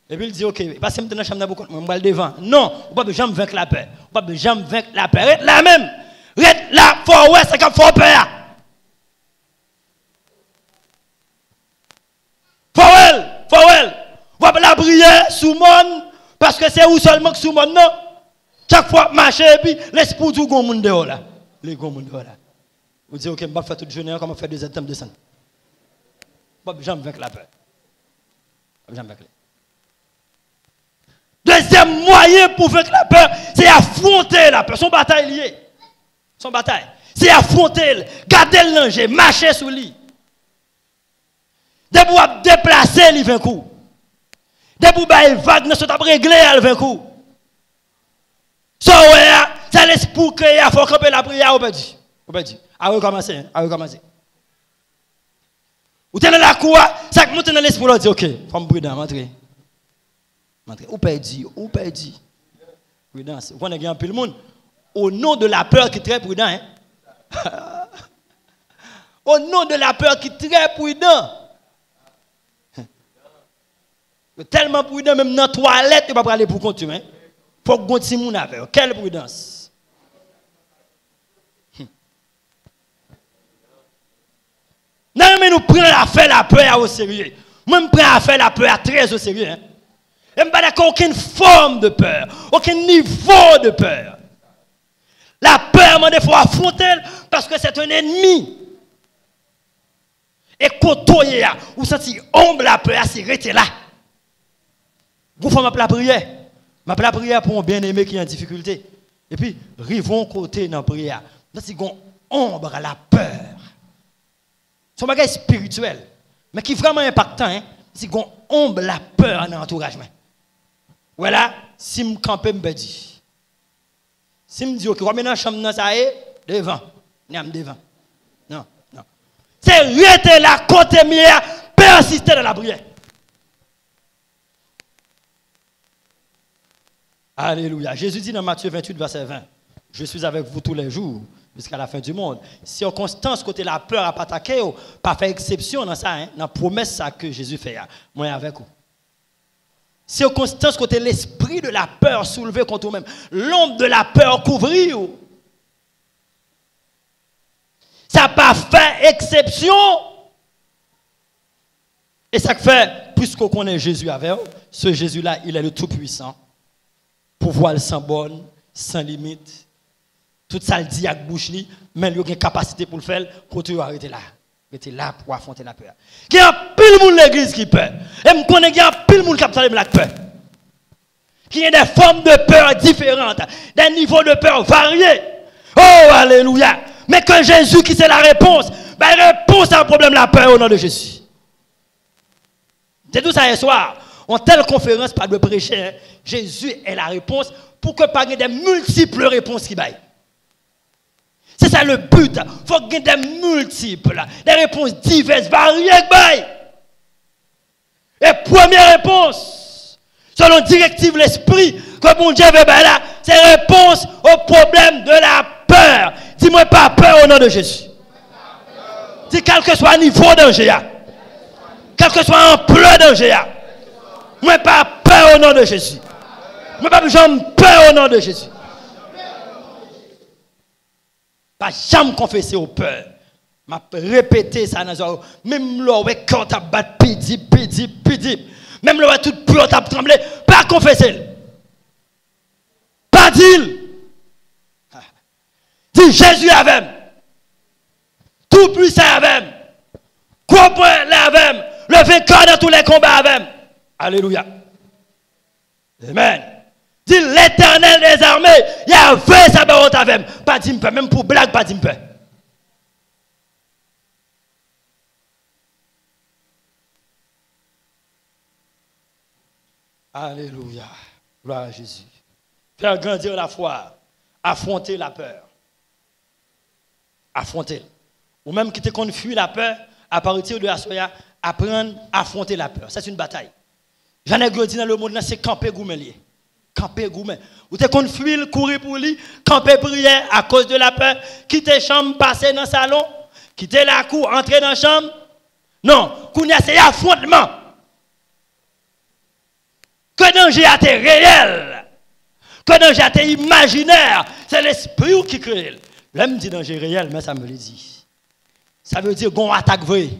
Et puis il dit OK, parce que je suis dans la chambre beaucoup, je vais devant. Non, on ne peut pas jamais vaincre la peur. On ne peut pas jamais vaincre la peur. Reste là même. Reste là, faut ouais, c'est comme faut peur. sous monde, parce que c'est où seulement que sous monde, non? Chaque fois, marcher, et puis, l'esprit du grand monde dehors là. Les grands monde dehors là. Vous dites, ok, je vais faire toute journée, comment faire 2 étapes de sang. J'aime avec la peur. J'aime avec la peur. Deuxième moyen pour vaincre la peur, c'est affronter la peur. Son bataille liée. Son bataille. C'est affronter, garder le danger, marcher sous lui. Dès pour déplacer, il vient coup. Dès pour bailler vague, nous sommes réglés, il vient coup. Ça laisse pour créer, il faut camper la prière, on peut dire. On peut dire. À recommencer, à recommencer. Ou tenez la cour, ça monte dans l'esprit, on dit, ok, faut me prudent, m'entrer. Ou perdu, ou perdu. Prudence. Vous connaissez un peu le monde. Au nom de la peur qui est très prudent. Hein? Au nom de la peur qui est très prudent. Tellement prudent, même dans la toilette, il ne va pas aller pour continuer. Il faut que vous mon avec. Quelle prudence. Non, mais nous prenons la peur au sérieux. Moi, je prends la peur très au sérieux. Hein? Je ne suis pas d'accord aucune forme de peur, aucun niveau de peur. La peur, il faut affronter parce que c'est un ennemi. Et côtoyer, ou senti ombre la peur, c'est rester là. Vous faites la prière. Ma prière pour un bien-aimé qui est en difficulté. Et puis, rivons côté dans la prière. C'est qu'on ombre à la peur. C'est un bagage spirituel. Mais qui est vraiment impactant, hein? C'est qu'on ombre la peur dans l'entourage. Voilà, si je campe, je me dis. Si je me dis, ok, on va dans la chambre, ça est, devant. Devant. Non, non. C'est rester là, côté mieux, persister dans la prière. Alléluia. Jésus dit dans Matthieu 28, verset 20, je suis avec vous tous les jours, jusqu'à la fin du monde. Circonstance, côté la peur à pas attaquer, pas faire exception dans ça, hein, dans la promesse ça que Jésus fait. Moi avec vous. Circonstance, côté l'esprit de la peur soulevé contre vous-même. L'ombre de la peur couvrir. Ça n'a pas fait exception. Et ça fait, puisqu'on connaît Jésus avec vous, ce Jésus-là, il est le Tout-Puissant. Pouvoir sans borne, sans limite. Tout ça le dit avec bouche, mais il a une capacité pour le faire, pour arrêter là. Arrêter là pour affronter la peur. Il y a pile de monde l'église qui peur. Et je connais qu'il y a pile de monde qui a la peur. Il y a des formes de peur différentes, des niveaux de peur variés. Oh, alléluia. Mais que Jésus qui c'est la réponse, ben réponse à un problème de la peur au nom de Jésus. C'est tout ça hier soir. En telle conférence, pas de prêcher, hein, Jésus est la réponse pour que pas des multiples réponses qui baillent. C'est ça le but. Il faut qu'il y ait des multiples, des réponses diverses, variées qui baillent. Et première réponse, selon directive l'esprit, que mon Dieu veut là, c'est réponse au problème de la peur. Dis-moi pas peur au nom de Jésus. Dis quel que soit le niveau de danger, quel que soit l'ampleur de danger, moi pas peur au nom de Jésus. Moi pas jamais peur au nom de Jésus. Pas jamais confesser aux peurs. M'a répété ça dans même là quand tu battu pidi. Même là tout peur t'a tremblé, pas confesser. Pas dire. Dis Jésus avec. Tout puissant avec. Comprends avec. Le vainqueur dans tous les combats avec. Alléluia. Amen. Dis l'Éternel des armées, il y a 20 sabaoth avec. Pas d'impe, même pour blague, pas d'impe. Alléluia. Gloire à Jésus. Faire grandir la foi. Affronter la peur. Affronter. Ou même qui te confie la peur, à partir de la soya, apprendre à affronter la peur. C'est une bataille. J'en ai dit dans le monde, c'est camper gourmet. Camper gourmet. Ou te confie, courir pour lui, camper prière à cause de la peur, quitter chambre, passer dans le salon, quitter la cour, entrer dans la chambre. Non, c'est affrontement. Que danger a été réel, que danger a été imaginaire, c'est l'esprit qui crée. Là, me dit danger réel, mais ça me le dit. Ça veut dire qu'on attaque vrai,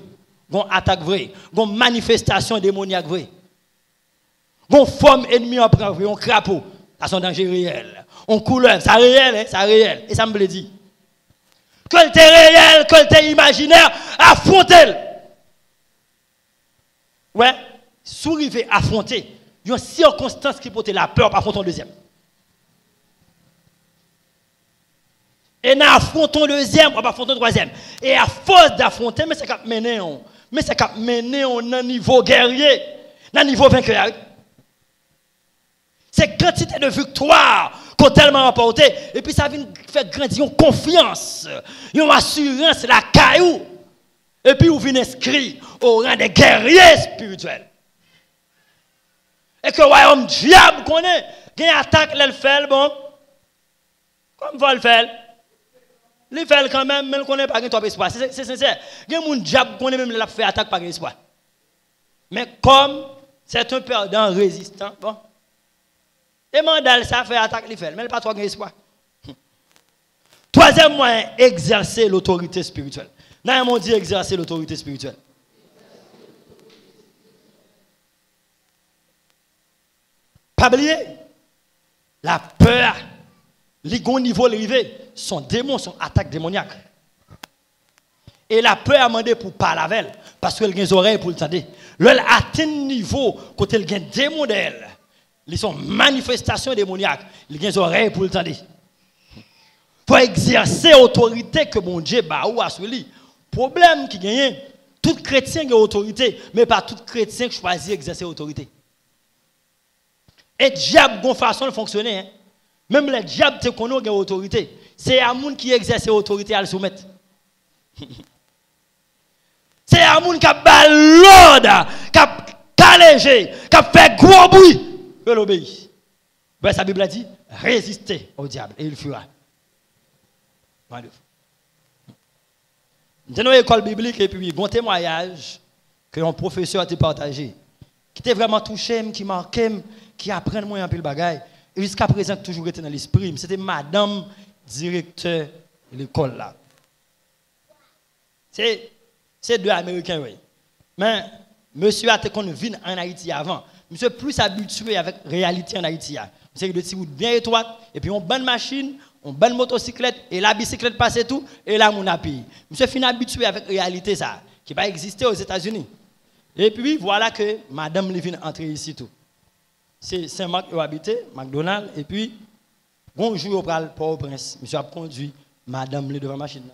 qu'on manifestation démoniaque vrai. Une forme ennemie en prend, un crapaud, ça son danger réel. On couleur, ça réel, hein, ça réel. Et ça me le dit. Que t'es réel, que t'es imaginaire, affrontez-le. Ouais, souriver, affronter. Il y a une circonstance qui porte la peur pour affronter le deuxième. Et nous affrontons le deuxième, on va affronter le troisième. Et à force d'affronter, mais c'est qu'à mener on. Mais c'est qu'à mener on à un niveau guerrier, à un niveau vainqueur. C'est quantité de victoire qu'on tellement remporté. Et puis ça vient faire grandir une confiance, une assurance, la caillou. Et puis vous venez inscrit au rang des guerriers spirituels. Et que le royaume diable connaît, il y a une attaque, il fait, bon, comme va le faire. Il fait quand même, mais il ne connaît pas trop espoir. C'est sincère. Il y a un diable qui connaît même la fait attaque par espoir. Mais comme c'est un perdant résistant, bon. Et Mandal, ça fait attaque, il fait, mais il n'a pas trop espoir. Troisième moyen, exercer l'autorité spirituelle. Nous on dit exercer l'autorité spirituelle. Pas oublier, la peur, les gros niveaux élevés, son démon, son attaque démoniaque. Et la peur a demandé pour parler avec elle, parce qu'elle a des oreilles pour le tendre. Elle atteint un niveau, quand elle a un démon d'elle, ils sont manifestations démoniaques, ils ont des oreilles pour le tendre. Pour exercer l'autorité que mon Dieu a sur lui. Problème qui gagne, tout chrétien a autorité, mais pas tout chrétien qui choisit d'exercer l'autorité. Et le diable a une façon de fonctionner. Hein. Même le diable te connaît a autorité. C'est un monde qui exerce l'autorité à le soumettre. C'est un monde qui a l'ordre, qui a calégé, qui a fait gros bruit. Il obéit. Ben, sa Bible a dit, résistez au diable et il fuira. Dans l'école biblique, et puis, bon témoignage que un professeur a partagé, qui était vraiment touché, qui marqué, qui apprend moi un peu le bagage, et jusqu'à présent, toujours été dans l'esprit. C'était madame directeur de l'école là. C'est deux Américains, oui. Mais monsieur a été venu en Haïti avant. Monsieur est plus habitué avec la réalité en Haïti. C'est de petite route bien étroite, et puis on bonne machine, on bonne motocyclette, et la bicyclette passe tout, et là, mon appui. Monsieur est habitué avec la réalité, ça, qui va exister aux États-Unis. Et puis, voilà que madame vient entrer ici tout. C'est Saint-Marc qui a habité, McDonald's, et puis, bonjour au Port-au-Prince. Monsieur a conduit madame devant la machine.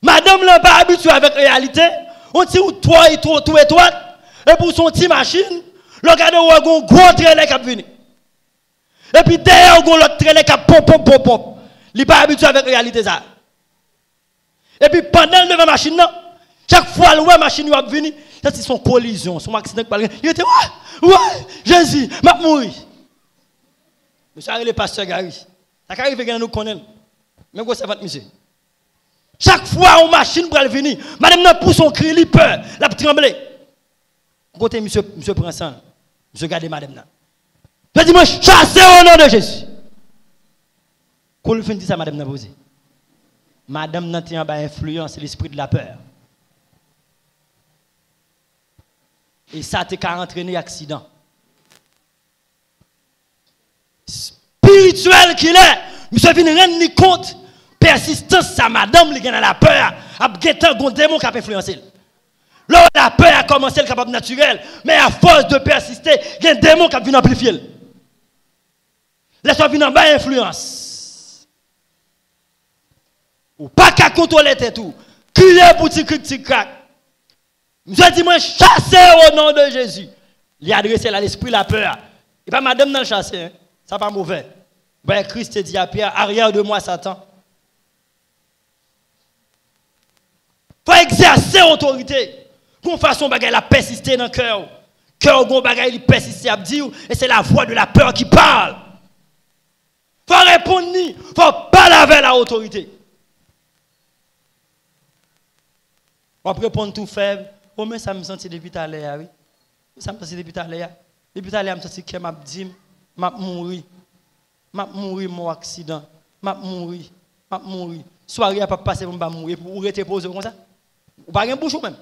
Madame n'est pas habituée avec la réalité. On tire toi et toi, tout étoile. Et pour son petit machine, le gars de un gros trailer qui a venu. Et puis derrière, on a l'autre trailer qui a pop. Il n'est pas habitué avec la réalité. Ça. Et puis pendant le devant la machine, chaque fois que la machine va venir, ça c'est son collision, son accident. Il était, ouais, Jésus, m'a mouru. Monsieur, le pasteur Gary. Ça arrive que nous connaissons. Mais quoi ça va, monsieur? Chaque fois une machine pour venir, madame n'a pousse son cri, il peur, la tremble. Côté monsieur prend ça. Monsieur garde madame là. Je dis moi chasser au nom de Jésus. Quand il dit ça madame n'a posé. Madame n'a tient pas influence l'esprit de la peur. Et ça t'a entraîné accident. Spirituel qu'il est, monsieur vient rendre compte persistance ça madame qui a la peur, a guettant gon démon qui a influencé. Là la peur a commencé le capable naturel, mais à force de persister, il y a un démon qui a venu amplifier. Laisse-moi venir en bas influence. Ou pas qu'à contrôler tout. Crier pour petit crack. Je dis moi chasser au nom de Jésus. Il a adressé à l'esprit la peur. Et pas madame dans le chasser, hein. Ça pas mauvais. Ben Christ dit à Pierre, arrière de moi Satan. Faut exercer autorité. Qu'on façon bagaille la persister dans le cœur. Cœur gon bagaille il persiste à dire et c'est la voix de la peur qui parle. Faut répondre ni, faut parler avec la autorité. On peut répondre tout faible. Oh mais ça me sentit depuis tout à l'heure oui. Ça me sentit depuis tout à l'heure. Depuis tout à l'heure me sentit que m'a dit m'a mourir. M'a mourir mon accident. M'a mourir. Soirée pas passer pour m'a mourir pour rester posé comme ça. Ou pas un bouchon même.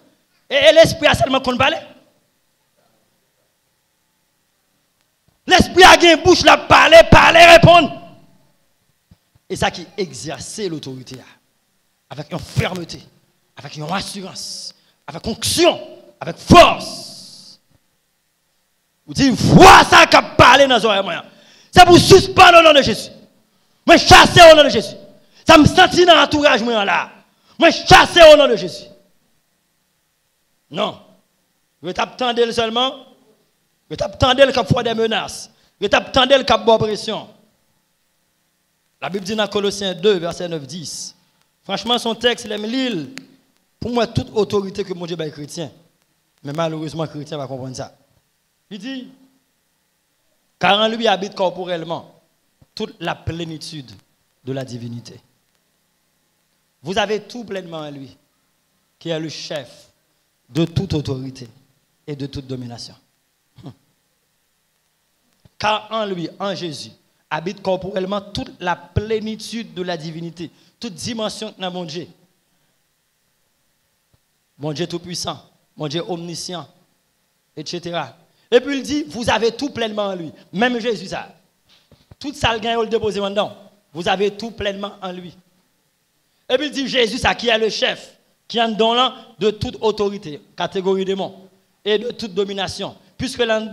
Et l'esprit a seulement qu'on parle. l'esprit a une bouche, la parler, répondre. Et ça qui exercer l'autorité avec une fermeté, avec une assurance, avec onction, avec force. Vous dites, vois ça qui a parlé dans les oreilles. C'est pour suspendre au nom de Jésus. Moi, chasser au nom de Jésus. Ça me sentit dans l'entourage là. Moi, chasser au nom de Jésus. Non. Vous t'attendez seulement. Vous t'attendez le cap des menaces. Vous t'attendez le cap de pression. La Bible dit dans Colossiens 2, verset 9-10. Franchement, son texte, il aime l'île. Pour moi, toute autorité que mon Dieu est chrétien. Mais malheureusement, le chrétien va comprendre ça. Il dit, car en lui habite corporellement toute la plénitude de la divinité. Vous avez tout pleinement en lui, qui est le chef de toute autorité et de toute domination. Car en lui, en Jésus, habite corporellement toute la plénitude de la divinité, toute dimension de mon Dieu. Mon Dieu tout-puissant, mon Dieu omniscient, etc. Et puis il dit, vous avez tout pleinement en lui. Même Jésus, ça. Tout ça, le gain, le déposer maintenant. Vous avez tout pleinement en lui. Et puis il dit, Jésus, ça, qui est le chef, qui est en don de toute autorité, catégorie de démons, et de toute domination. Puisque l'en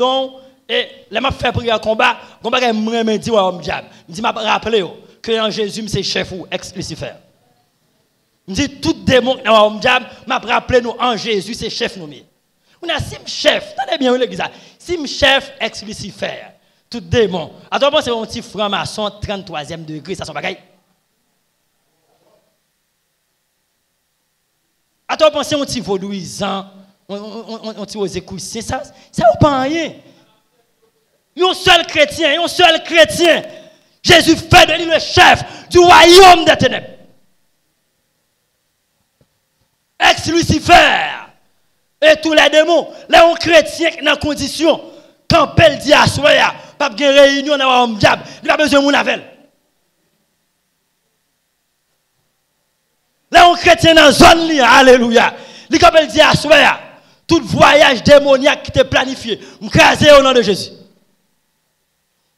et les m'a fait prier en combat que me dit ouais diable me dit m'a rappelé que en Jésus c'est chef ou ex-Lucifer. Me dit tout démon en diable m'a rappelé nous en Jésus c'est chef nous. On a sim chef, tenez bien l'église. Sim chef ex-Lucifer, tout démon. Attends c'est un petit franc-maçon 33e degré ça son bagaille. Attends penser un petit vaudouisant, on petit aux écoutants, ça ou pas rien. Un seul chrétien, Jésus fait de lui le chef du royaume des ténèbres. Ex-Lucifer et tous les démons, les chrétiens qui sont dans condition, quand Pelle dit à soi, pas de réunion dans le diable, il n'a pas besoin de mon avel. Les chrétiens dans la zone, alléluia, il n'a pas dit à soi, tout voyage démoniaque qui était planifié, m'craser au nom de Jésus.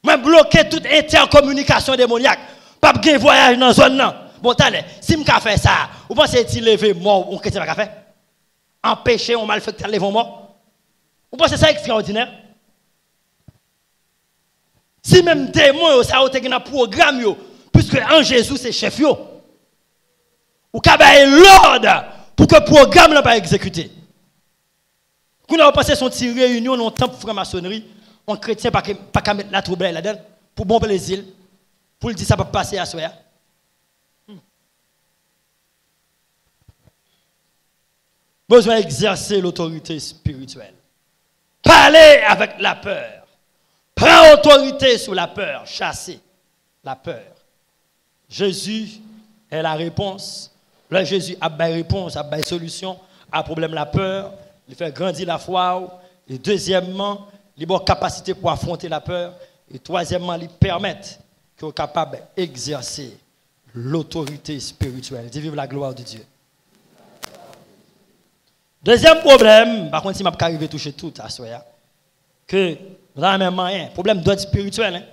Je bloquer toute intercommunication démoniaque. Pas de voyage dans la zone. Non. Bon, allez, si je fais ça, vous pensez qu'il lever mort ou qu'est-ce que ça fait? Empêcher un malfaiteur lever mort? Vous pensez ça extraordinaire? Si même démon, ça a été un programme, puisque en Jésus c'est chef, ou avez l'ordre pour que le programme ne soit pas exécuté. Vous avez pensé son petit réunion dans le temple de franc-maçonnerie? Un chrétien pas qu'à mettre la trouble là-dedans pour bon plaisir, pour le dire ça peut passer à soi. Besoin d'exercer l'autorité spirituelle. Parler avec la peur. Prends autorité sur la peur. Chasser la peur. Jésus est la réponse. Là, Jésus a une réponse, a une solution à problème de la peur. Il fait grandir la foi. Et deuxièmement, il a une capacité pour affronter la peur. Et troisièmement, il permet qu'il soit capable d'exercer l'autorité spirituelle. Dis vive la gloire de Dieu. Deuxième problème, par contre, si je suis arrivé à toucher tout à soi, que nous avons même moyen, problème d'ordre spirituel,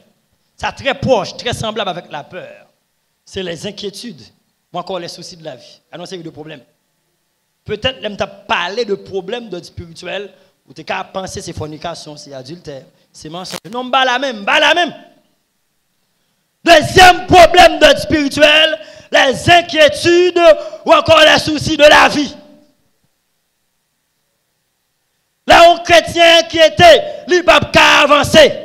c'est très proche, très semblable avec la peur. C'est les inquiétudes, ou encore les soucis de la vie. Alors, c'est de problèmes. Peut-être que tu as parlé de problèmes d'ordre spirituel, ou tu as pensé c'est fornication, c'est adultère, c'est mensonge. Non, pas la même, pas la même. Deuxième problème d'ordre spirituel, les inquiétudes ou encore les soucis de la vie. Là, un chrétien qui était, il ne peut pas avancer.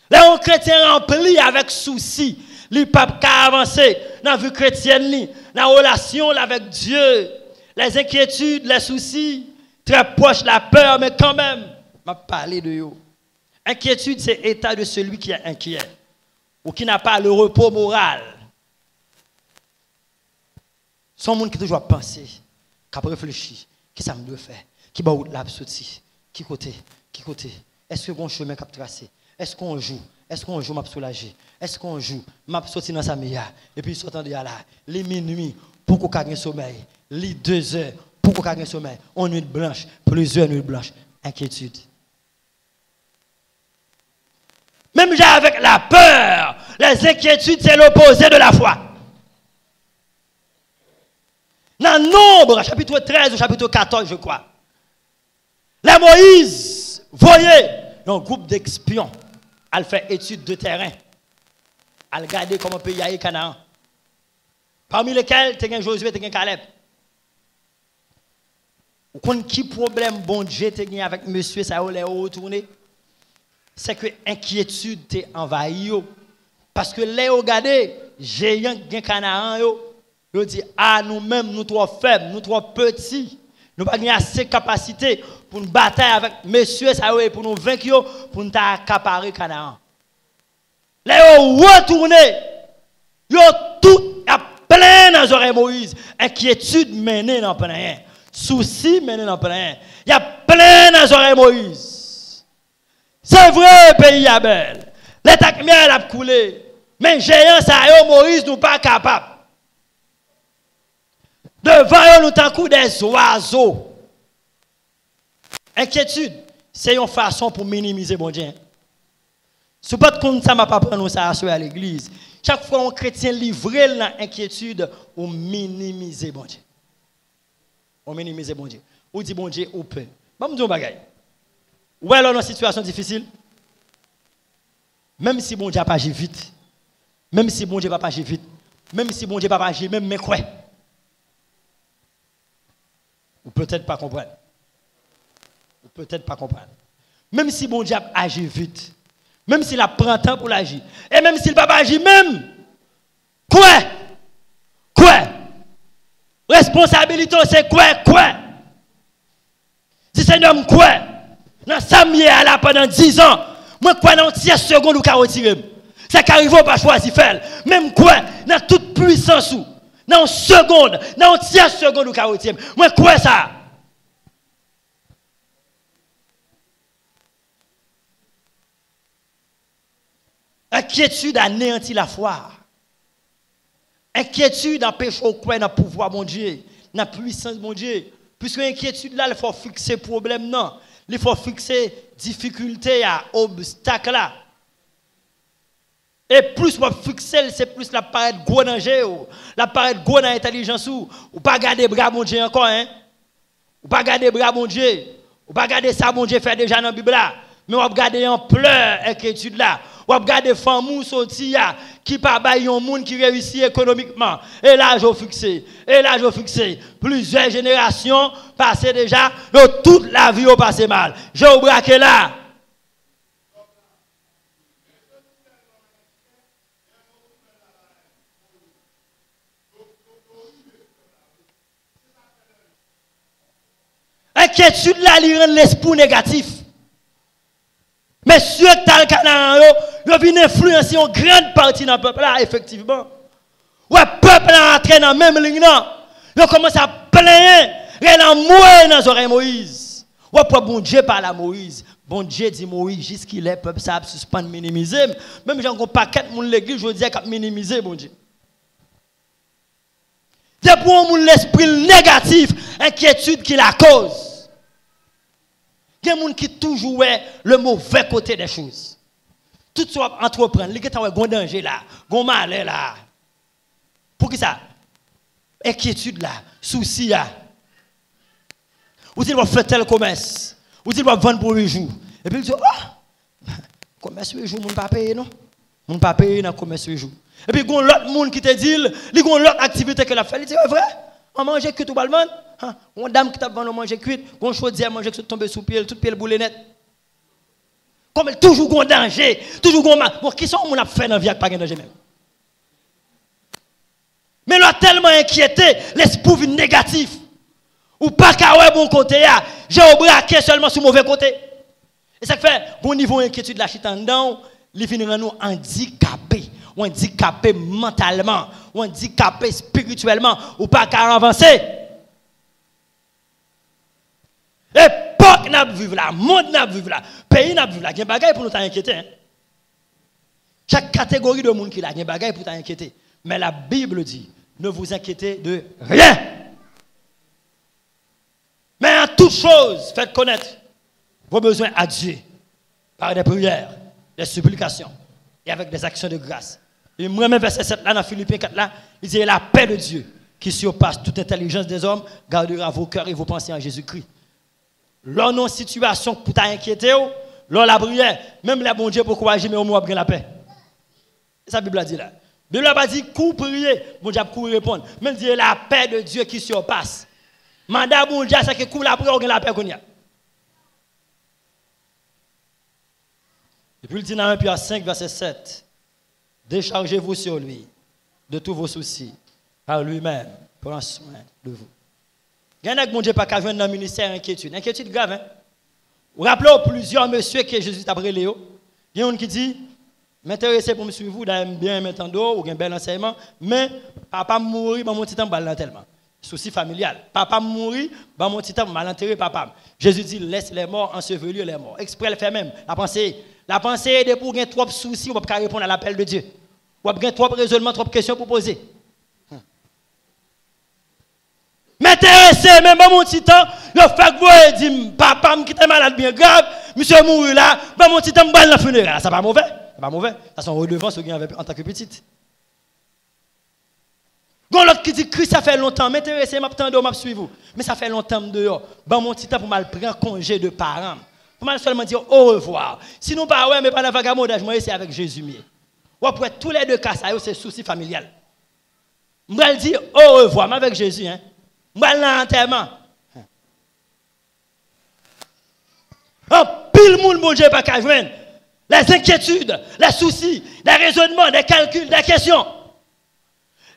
Là, un chrétien rempli avec soucis, il ne peut pas avancer dans la vie chrétienne, dans la relation avec Dieu. Les inquiétudes, les soucis, très proches, la peur, mais quand même, je vais parler de vous. Inquiétude, c'est l'état de celui qui est inquiet ou qui n'a pas le repos moral. Son monde qui toujours penser, qui a réfléchi, qui ça me doit faire, qui va où la sorti, qui côté, est-ce que bon chemin cap tracé, est-ce qu'on joue, m'a soulagé, est-ce qu'on joue, m'a sorti dans sa meilleure, et puis sortant de là, les minuit pour qu'on gagne sommeil, les 2 heures pour qu'on gagne sommeil, en nuit blanche, plusieurs nuits blanches, inquiétude. Même avec la peur, les inquiétudes, c'est l'opposé de la foi. Dans Nombre, chapitre 13 ou chapitre 14, je crois. La Moïse, voyez, un groupe d'espions, elle fait étude de terrain. Elle regarde comment pays y Canaan. Parmi lesquels, tu as Josué, tu as Caleb. Vous connaissez qui problème bon Dieu tu as avec monsieur, ça a retourné? C'est que l'inquiétude t'est envahi. Parce que les regardez, géants qui Canaan, ils disent, ah, nous-mêmes, nous trop faibles, nous trop petits, nous n'avons pas assez de capacité pour nous battre avec monsieur, ça pour nous vaincre, pour nous accaparer Canaan. Les retourné, ils ont tout plein dans les oreilles Moïse. Inquiétude menée dans plein. Souci menée dans plein. Il y a plein dans les oreilles Moïse. C'est vrai, pays est belle. L'état de miel a coulé. Mais géant, ça y est, Moïse, nous pas capable. Devant nous, tant coup des oiseaux. Inquiétude, c'est une façon pour minimiser mon Dieu. Si pas de compte, ça m'a pas prendre ça à l'église. Chaque fois un chrétien livré dans l'inquiétude, on minimise bon Dieu. On minimise bon Dieu. On dit bon Dieu, on peut. Bon, me dire un bagage. Ou alors dans une situation difficile, même si bon Dieu n'a pas agi vite, même si bon Dieu n'a pas agi vite, même si bon Dieu n'a pas agi, même mais quoi? Ou peut-être pas comprendre. Ou peut-être pas comprendre. Même si bon Dieu a agi vite, même s'il a pris temps pour l'agir, et même s'il n'a pas agi même, quoi? Responsabilité, c'est quoi? Si c'est un homme quoi? Dans Samuel là pendant 10 ans, moi quoi dans 10 secondes ou qu'a retiré. C'est qu'arrive pas choisir faire. Même quoi dans toute puissance ou dans une seconde, dans 10 secondes ou qu'a retiré. Moi quoi ça? Inquiétude anéantit la foi. Inquiétude empêche au quoi dans le pouvoir mon Dieu, dans la puissance mon Dieu. Puisque l'inquiétude là, il faut fixer problème non, il faut fixer difficulté à obstacle là. Et plus on fixer, c'est plus la paraît gros danger ou la paraît gros dans intelligence ou pas garder bras mon Dieu encore hein. Ou pas garder bras mon Dieu. Ou pas garder ça mon Dieu fait déjà dans la Bible là. Mais on garder en pleurs inquiétude là. On regarde femmes sorti qui pas bailler un monde qui réussit économiquement et là je fixé plusieurs générations passées déjà toute la vie au passé mal je braqué là inquiétude là lui rend l'esprit négatif. Messieurs, tal Canaan, yo vient influencer une grande partie dans le peuple là, effectivement. Ouais, le peuple là entré dans la même ligne là. Yo commence à plaindre, il a mourir dans les oreilles Moïse. Ouais, pour bon Dieu parle à Moïse. Bon Dieu dit Moïse, jusqu'il est, le peuple ça suspend minimiser. Même j'ai un paquet de l'église, je dis qu'il minimiser, bon Dieu. C'est pour l'esprit négatif, inquiétude qui la cause. Il y a des gens qui toujours le mauvais côté des choses. Tout ce qu'on entreprend, il y a un danger là, un malheur là. Pour qui ça? Inquiétude là, souci là. Ou il va faire tel commerce, ou il va vendre pour 8 jours. Et puis il dit, oh, commerce 8 jours, on ne peut pas payer, non? On ne peut pas payer dans le commerce 8 jours. Et puis il y a l'autre monde qui te dit, il y a l'autre activité qu'il a fait. Il dit, c'est vrai? On mange que tout le monde. Une dame qui t'a vendu manger cuit, on choisit à manger que tombe sous pied, tout pied le boulet net. Comme toujours un danger, toujours un mal. Bon, qui sont on a fait dans la vie avec pas de danger même. Mais là tellement inquiété, l'esprit négatif. Ou pas qu'à ouais bon côté là, j'ai braqué seulement sur mauvais côté. Et ça fait bon niveau inquiétude la chita en dedans, il finit nous handicapés, ou handicapés mentalement, ou handicapés spirituellement, ou pas qu'à avancer. Époque n'a vivre là, monde n'a vivre là, pays n'a vivre là, il y a des bagages pour nous t'inquiéter. Hein? Chaque catégorie de monde qui a des bagages pour t'inquiéter. Mais la Bible dit, ne vous inquiétez de rien. Mais en toute chose, faites connaître vos besoins à Dieu par des prières, des supplications et avec des actions de grâce. Et moi-même, verset 7 là, dans Philippiens 4 là, il dit la paix de Dieu qui surpasse toute intelligence des hommes gardera vos cœurs et vos pensées en Jésus-Christ. Lors de nos situations pour t'inquiéter, lors de la prière, même les bon Dieu pour courager, mais au moins la paix. C'est ça la Bible a dit là. La Bible a dit, cours prier, bon Dieu pour répondre. Même dit la paix de Dieu qui surpasse. Mandat bon Dieu, c'est que cours la prière, on a la paix qu'on y a. Et puis il dit dans 1 Pierre 5, verset 7, déchargez-vous sur lui de tous vos soucis, car lui-même prend soin de vous. Il y en a qui mon Dieu pas qu'à joindre dans le ministère inquiétude. Inquiétude grave, hein? Vous rappelez plusieurs messieurs que Jésus t'a brûlé. Il y a un qui dit, m'intéresser pour me suivre, vous d'aller bien m'entendre, ou un bel enseignement, mais papa mourir, mon petit temps, je tellement. Souci familial. Papa mourir, mon petit temps, je enterrer papa. Jésus dit, laisse les morts ensevelir les morts. Exprès le fait même. La pensée est pour gagner trop de soucis, on ne peut pas répondre à l'appel de Dieu. On a trop de raisonnements, trop de questions pour poser. M'intéresser, même à mon petit temps, le fait que vous dites, papa qui était malade bien grave, monsieur mourir là, mon petit temps, je vais dans la funéraire. Ça pas mauvais? C'est pas mauvais. Ça sont redevance en tant que petite. Gon l'autre qui dit Christ ça fait longtemps, m'intéresser, m'attendre, m'a suivre. Mais ça fait longtemps dehors. Mon petit temps pour mal prendre congé de parents. Pour mal seulement dire au revoir. Sinon pas ouais mais pas la vagabondage, moi c'est avec Jésus mieux. Ou après tous les deux cas ça c'est souci familial. M'al dire au revoir mais avec Jésus hein. M'al l'enterrement. En pile monde bon Dieu pas qu'à joindre. Les inquiétudes, les soucis, les raisonnements, les calculs, les questions.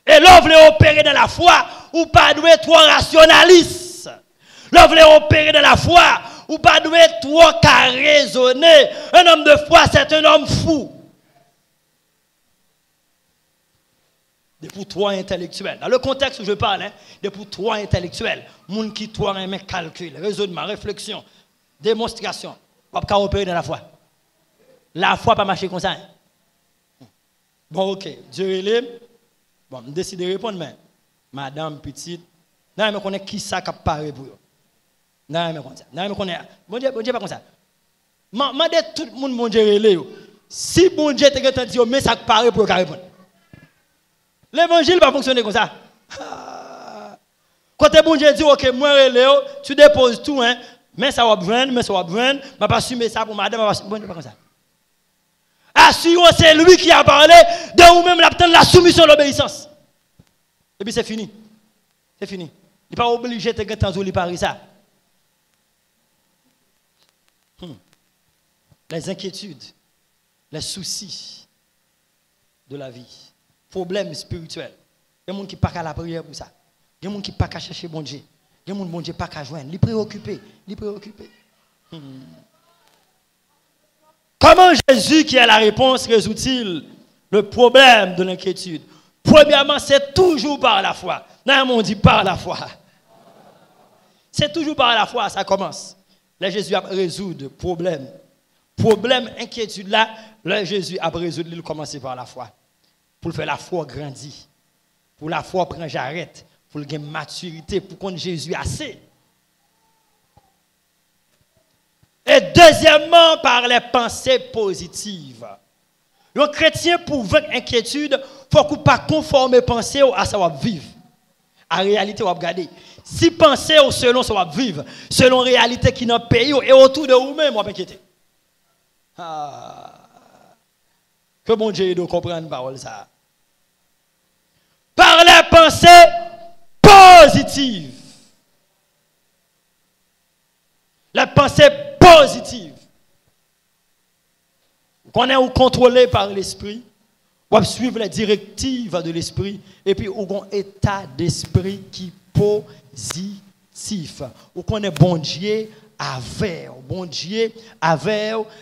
Et l'on veut opérer dans la foi, ou pas doit être trop rationaliste. L'on veut opérer dans la foi, ou pas doit être trop qu'à raisonner. Un homme de foi, c'est un homme fou. De pour trop intellectuel. Dans le contexte où je parle, hein, de pour trop intellectuel. Moun qui trop aime calcul, raisonnement, réflexion, démonstration. On ne peut pas opérer dans la foi. La foi pas marcher comme ça. Hein. Bon, ok. Dieu est bon, je décide de répondre, mais madame petite, non, mais connaît qui ça qui parle pour vous. Non, mais comme ça. Non, mais connaît. Bon Dieu pas comme ça. Mandez tout le monde, mon Dieu, relé. Si bon Dieu te dit, mais ça qui parle pour vous répondre. L'évangile va fonctionner comme ça. Quand bon Dieu dit, ok, moi, relé, tu déposes tout, hein, mais ça va prendre, mais ça va prendre, je ne vais pas assumer ça pour madame, bon Dieu pas comme ça. Assurons, c'est lui qui a parlé de vous-même la soumission de l'obéissance. Et puis c'est fini. C'est fini. Il n'est pas obligé de te parler ça. Les inquiétudes, les soucis de la vie, problèmes spirituels. Il y a des gens qui ne sont pas à la prière pour ça. Il y a des gens qui ne sont pas à chercher bon Dieu. Il y a des gens qui ne sont pas à joindre. Les préoccupés. Comment Jésus, qui a la réponse, résout-il le problème de l'inquiétude? Premièrement, c'est toujours par la foi. Non, on dit par la foi. C'est toujours par la foi, ça commence. Là, Jésus a résolu le problème. Problème, inquiétude, là Jésus a résolu, il commence par la foi. Pour faire la foi grandir. Pour la foi prendre j'arrête. Pour gagner maturité, pour qu'on Jésus assez. Et deuxièmement, par les pensées positives. Le chrétien, pour vaincre l'inquiétude, il ne faut pas conformer pensée à ça va vivre. En réalité, on va regarder. Si pensez selon ça va vivre, selon la réalité qui est dans le pays et autour de vous-même, on va inquiéter. Que bon Dieu doit comprendre la parole ça. Par les pensées positives. Les pensées positives. Qu'on est contrôlé par l'esprit, on suivre les directives de l'esprit et puis on a un état d'esprit qui est positif. On connaît bon Dieu avec,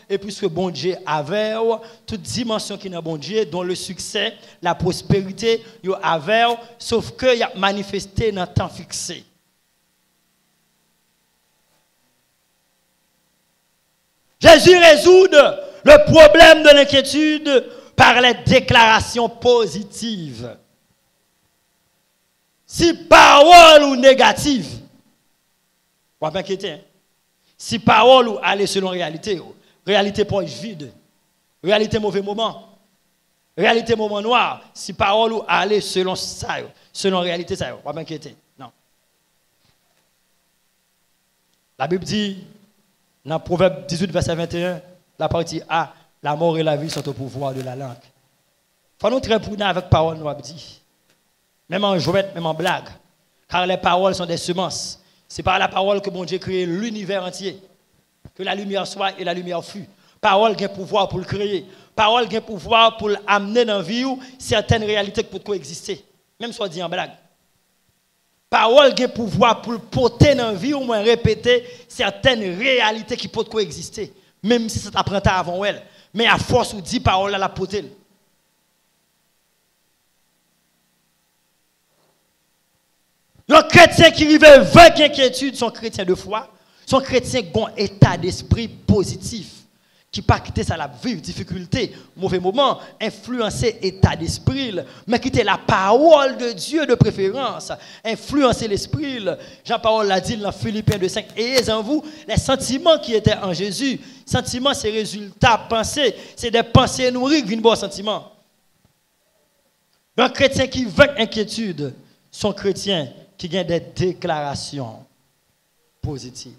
et puis ce bon Dieu avec, toute dimension qui est dans bon Dieu, dont le succès, la prospérité, yo avec, sauf que il a manifesté dans le temps fixé. Jésus résout le problème de l'inquiétude par les déclarations positives. Si parole ou négative, on va pas inquiéter. Hein? Si parole ou aller selon réalité, réalité poche vide, Réalité mauvais moment. Réalité moment noir. Si parole ou aller selon ça, selon réalité ça, pas m'inquiéter. Non. La Bible dit dans Proverbe 18 verset 21, la partie A, la mort et la vie sont au pouvoir de la langue. Faut nous très prudents avec parole nous a dit. Même en jouette, même en blague. Car les paroles sont des semences. C'est par la parole que mon Dieu crée l'univers entier. Que la lumière soit et la lumière fut. Parole a pouvoir pour le créer. Parole a pouvoir pour amener dans la vie certaines réalités qui peuvent coexister. Même soit dit en blague. Parole a pouvoir pour porter dans la vie ou moins répéter certaines réalités qui peuvent coexister. Même si ça t'apprend avant elle. Mais à force où dit parole à la porter. Les chrétiens qui vivent avec inquiétude sont chrétiens de foi, sont chrétiens qui ont un état d'esprit positif, qui pas quitter ça la vive difficulté, mauvais moment, influencer état d'esprit, mais quitter la parole de Dieu de préférence, influencer l'esprit. Jean-Paul l'a dit dans Philippiens 2:5, ayez en vous les sentiments qui étaient en Jésus. Sentiments, c'est résultats, pensées, c'est des pensées nourries qui viennent bon sentiment. Un chrétien qui vit avec inquiétude sont chrétiens qui gagnent des déclarations positives.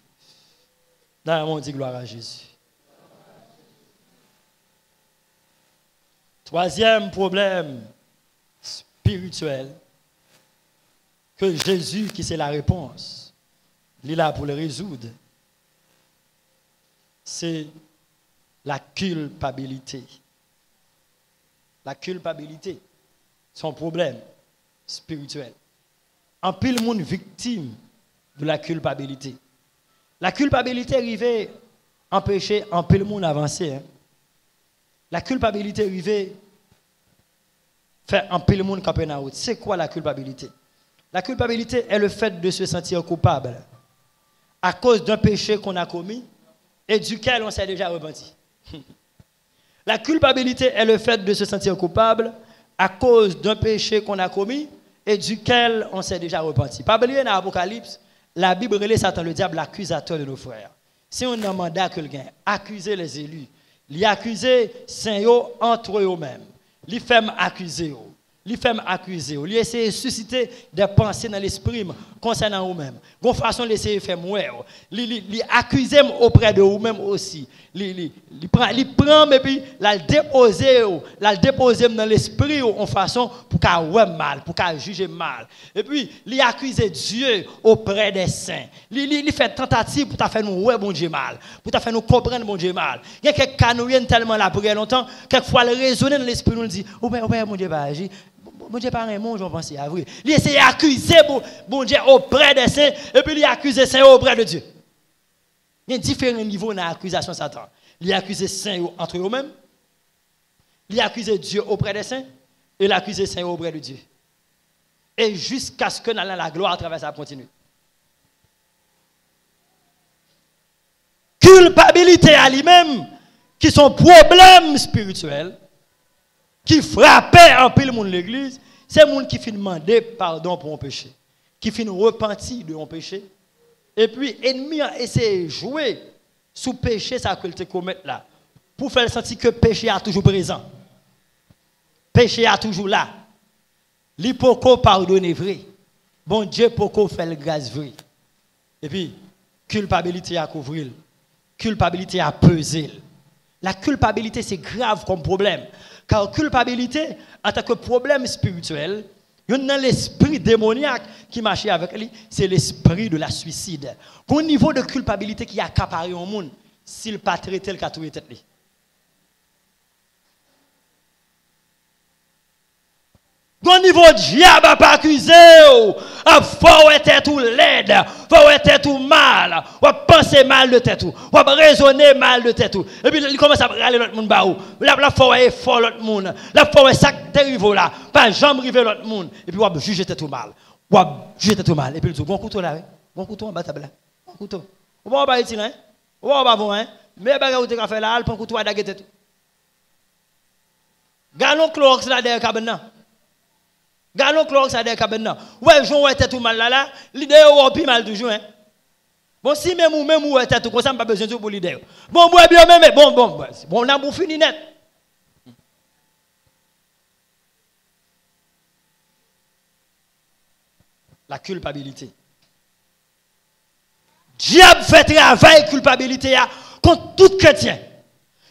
Dans le monde, dit gloire à Jésus. Troisième problème spirituel, que Jésus, qui c'est la réponse, il est là pour le résoudre, c'est la culpabilité. La culpabilité, son problème spirituel. En pile monde victime de la culpabilité. La culpabilité arrivait à empêcher en pile monde avancer. Hein. La culpabilité arrivait à faire en pile monde camper en route. C'est quoi la culpabilité? La culpabilité est le fait de se sentir coupable à cause d'un péché qu'on a commis et duquel on s'est déjà repenti. La culpabilité est le fait de se sentir coupable à cause d'un péché qu'on a commis et duquel on s'est déjà repenti. Pas oublier dans l'Apocalypse, la Bible relève Satan, le diable, l'accusateur de nos frères. Si on a un mandat que quelqu'un accuser les élus, les accuser saint entre eux-mêmes, les fait accuser, les fait accuser, les essayer de susciter des pensées dans l'esprit concernant eux-mêmes. De façon d'essayer de faire mourir, les accuser auprès de eux-mêmes aussi. Les prend et puis la déposer dans l'esprit en façon pour qu'à ouais mal, pour qu'à juger mal. Et puis les accuser Dieu auprès des saints. Les fait tentative pour faire nous ouais bon Dieu mal, pour faire nous comprendre bon Dieu mal. Il y a quelques cas nous viennent tellement là pour longtemps, quelquefois le raisonner dans l'esprit nous dit oh ben mon Dieu va agir. Bon Dieu pas un mot, j'en pense à vrai. Il essaie d'accuser bon Dieu auprès des saints et puis il accuse les saints auprès de Dieu. Il y a différents niveaux dans l'accusation de Satan. Il accuse les saints entre eux-mêmes, il accuse Dieu auprès des saints et il accuse les saints auprès de Dieu. Et jusqu'à ce que dans la gloire à travers ça continue. Culpabilité à lui-même, qui sont problèmes spirituels, qui frappait un peu le monde de l'église, c'est le monde qui finit demander pardon pour un péché, qui finit repenti de un péché, et puis l'ennemi a essayé de jouer sous péché ça que te commettre là, pour faire sentir que le péché est toujours présent. Péché est toujours là. L'hypocrite pardonne vrai. Bon Dieu pourquoi faire le grâce vrai. Et puis culpabilité à couvrir, culpabilité à peser. La culpabilité c'est grave comme problème. Car culpabilité, en tant que problème spirituel, il y a l'esprit démoniaque qui marche avec lui, c'est l'esprit de la suicide. Au niveau de culpabilité qui a accaparé au monde, s'il n'a pas traité le cas de tête. Au niveau de diable, n'a pas accusé, faut être tout laide, faut être tout mal, faut penser mal de tête, faut raisonner mal de tête. Et puis il commence à râler l'autre monde baou. La faut être fort l'autre monde. La faut être sac terrible là, pas jamais river l'autre monde. Et puis on juger tout mal. On juger tout mal et puis il dit bon couteau là, bon couteau en bas table là. Bon couteau. On va pas ici là. On va pas bon hein. Mais bagarre ou te faire là, prend couteau à daguer tête. Galon Clorox là derrière cabane. Galon Clorox à des cabines. Ouais, Jean était tout mal là, l'idée est plus mal toujours. Hein. Bon, si même ou était tout comme ça, pas besoin de pour l'idée. Bon, bien même, bon, on a fini net. La culpabilité. Diable fait travail culpabilité contre tout chrétien.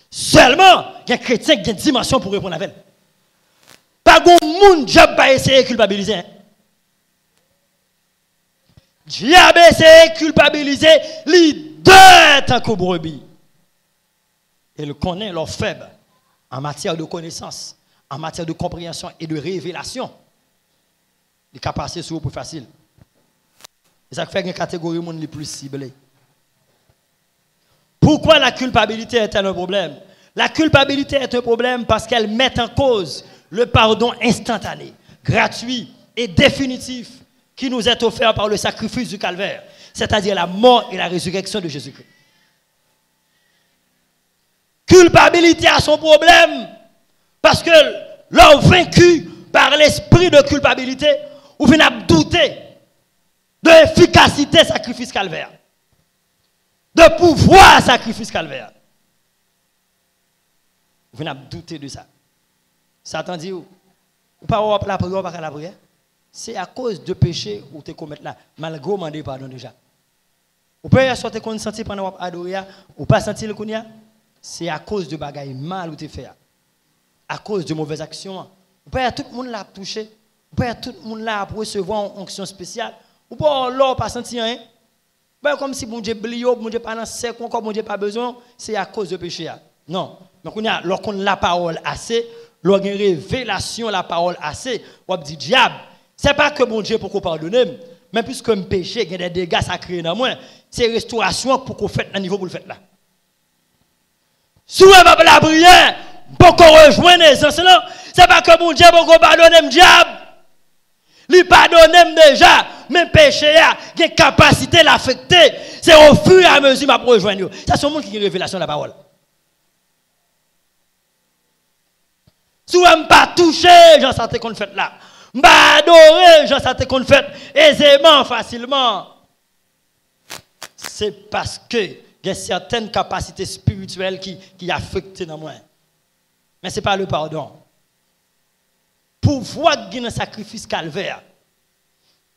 Seulement, il y a un chrétien qui a une dimension pour répondre à elle. Pas de monde diable va essayer de culpabiliser. Diable essaie de culpabiliser les deux tant que brebis. Il connaît leurs faibles en matière de connaissance, en matière de compréhension et de révélation. Il est passer sur plus facile. Et ça fait une catégorie monde les plus ciblée. Pourquoi la culpabilité est-elle un problème? La culpabilité est un problème parce qu'elle met en cause le pardon instantané, gratuit et définitif qui nous est offert par le sacrifice du calvaire, c'est-à-dire la mort et la résurrection de Jésus-Christ. Culpabilité a son problème parce que l'homme vaincu par l'esprit de culpabilité ou vient douter de l'efficacité du sacrifice calvaire, de pouvoir sacrifice calvaire. Vous vient douter de ça. Satan dit, ou pas la prière, pas la prière. C'est à cause de péché ou te commettre là, malgré demander pardon déjà. Ou peut sortir qu'on senti pendant adorer ou pas sentir le kounia, c'est à cause de bagaille mal ou te fait. À cause de mauvaises actions. Ou peut tout le monde l'a touché, ou peut tout le monde là pour recevoir une onction spéciale, ou pas l'or pas sentir rien. Ben comme si bon Dieu blio, bon Dieu pas dans sec encore bon Dieu pas besoin, c'est à cause de péché. Non. Donc on a lorsqu'on la parole assez, lorsqu'on révélation la parole assez, on dit diable. Ce n'est pas que mon Dieu pour qu'on pardonne, mais puisque un péché, il y a des dégâts sacrés dans moi, c'est restauration pour qu'on fasse un niveau pour le faire là. Si vous avez la prière, pour qu'on rejoigne les anciens, ce n'est pas que mon Dieu pour qu'on pardonne le diable. Il pardonne déjà, mais péché a une capacité de l'affecter. C'est au fur et à mesure que je rejoindre. C'est ce monde qui a une révélation de la parole. Si vous n'avez pas touché, j'en sais qu'on fait là. M'a adoré, j'en sais qu'on fait aisément, facilement. C'est parce que il y a certaines capacités spirituelles qui affectent dans moi. Mais ce n'est pas le pardon. Pour voir qu'il y a un sacrifice calvaire,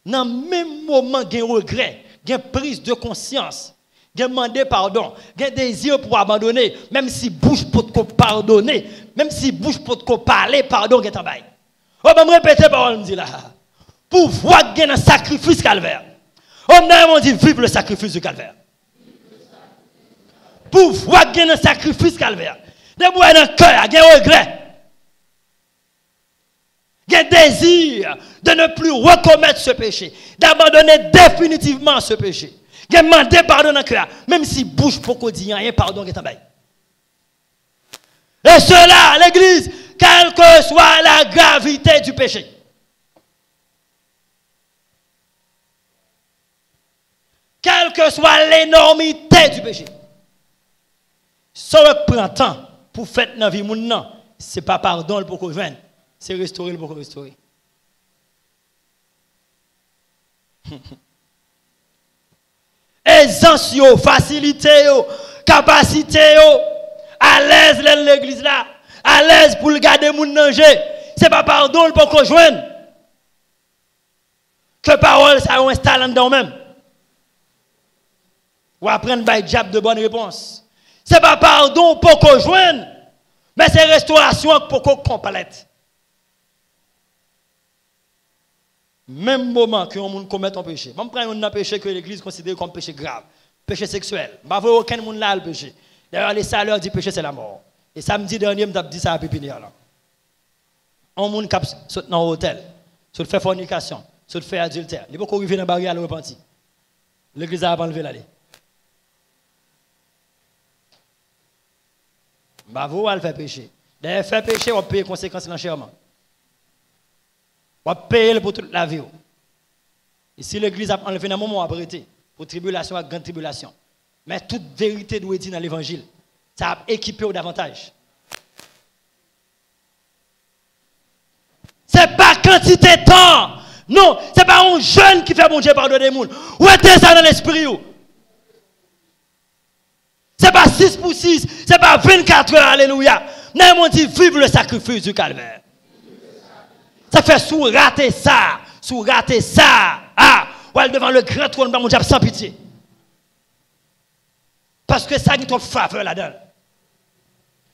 dans le même moment, il y a un regret, il y a une prise de conscience, il y a demandé pardon, il y a un désir pour abandonner, même si bouche pour te pardonner, même si bouche pour te parler, pardon, il y a un bail. On va me répéter par on dit là. Pour voir qu'il y a un sacrifice calvaire. On dit vive le sacrifice du calvaire. Pour voir qu'il y a un sacrifice calvaire. De boire dans le cœur, il y a un regret. Il y a un désir de ne plus recommettre ce péché. D'abandonner définitivement ce péché. Il y a demandé pardon dans le cœur. Même si bouche pour qu'on dise rien, pardon qui est en bas. Et cela, l'église, quelle que soit la gravité du péché. Quelle que soit l'énormité du péché. Ça prend temps pour faire dans la vie, ce n'est pas pardon pour qu'on vienne, c'est restaurer pour qu'on restaurer. Aisance, facilité, capacité, à l'aise l'église là. À l'aise pour le garder mon danger. Ce n'est pas pardon pour qu'on joigne. Que parole ça installe dans même. Ou apprendre par diable de bonnes réponses. Ce n'est pas pardon pour qu'on joigne. Mais c'est restauration pour qu'on complète. Même moment que on commet un péché. Je prends un péché que l'église considère comme péché grave. Péché sexuel. Je ne vois aucun monde là le péché. D'ailleurs, les saleurs disent péché c'est la mort. Et samedi dernier, je me dit ça à Pépinière. On monde qui saute dans l'hôtel, saute fait fornication, saute fait adultère. Il faut qu'on arrive dans la barrière à le repentir. L'église a enlevé l'aller. Bravo, elle fait péché. D'ailleurs, faire péché, on paye les conséquences de l'enchèrement. On paye pour toute la vie. Et si l'église a enlevé un moment, on a arrêté pour tribulation à grande tribulation. Mais toute vérité doit être dans l'évangile. Ça a équipé davantage. Ce n'est pas quantité de temps. Non, ce n'est pas un jeune qui fait bon Dieu pardonner les gens. Où est ça dans l'esprit? Ce n'est pas 6 pour 6, ce n'est pas 24 heures, alléluia. Mais on dit vive le sacrifice du calvaire. Ça fait sous rater ça, ou aller devant le grand trône, mon Dieu, sans pitié. Parce que ça a une faveur là-dedans.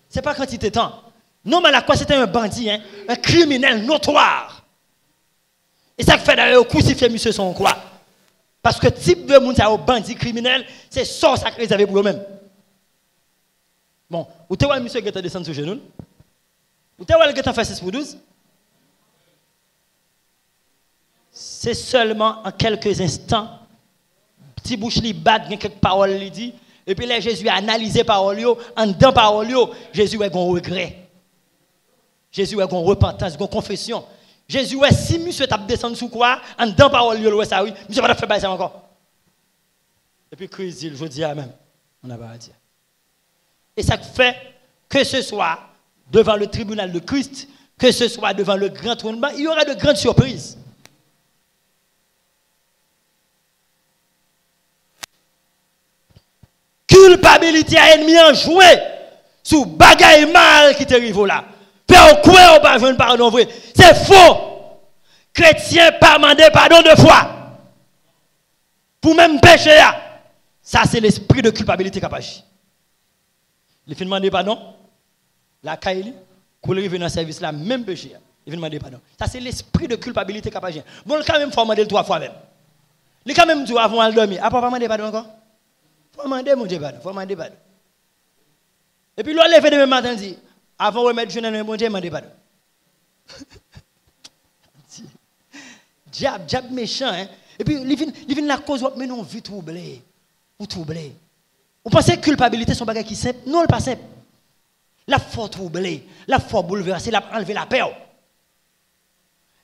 Ce n'est pas quantité de temps. Non, mais la quoi c'était un bandit, hein, un criminel notoire. Et ça fait d'ailleurs crucifier monsieur son quoi. Parce que type de monde, c'est un bandit criminel, c'est ça ça réservé pour eux-mêmes. Bon, vous avez vu monsieur qui descendu sur genou? Vous avez vu qui fait 6 pour 12? C'est seulement en quelques instants, petit bouche li bat, quelques paroles li dit, et puis là Jésus a analysé parole yo, en dedans parole yo, Jésus a un regret. Jésus a une repentance, une confession. Jésus a si monsieur t'a descendu sous quoi, en dedans parole yo, ça oui, monsieur va faire ça encore. Et puis Christ dit, je dis même, on n'a pas à dire. Et ça fait que ce soit devant le tribunal de Christ, que ce soit devant le grand trône, il y aura de grandes surprises. Culpabilité à ennemi en joué sous bagaille mal qui t'arrive là. Père quoi on pas jouer pardon vrai. C'est faux. Chrétien pas demander pardon deux fois. Pour même pécher là. Ça c'est l'esprit de culpabilité qui a agi. Il fait demander pardon. La Kaili, quand il arrive dans le service là, même péché. Il fait demander pardon. Ça c'est l'esprit de culpabilité qui a agi. Bon, quand même, il faut demander 3 fois même. Il quand même dit avant de dormir. Après, pas demander pardon encore. Il faut demander mon Dieu pardon. Il faut demander pardon. Et puis, l'autre levé demain matin dit, avant de remettre jeune mon Dieu, demander pardon. Diable méchant, hein. Et puis, il vient la cause, mais non, vite troublé. Ou troublé. Vous pensez que culpabilité, son bagage qui est simple? Non, elle n'est pas simple. La foi troublée, la foi bouleversée, la enlever la paix.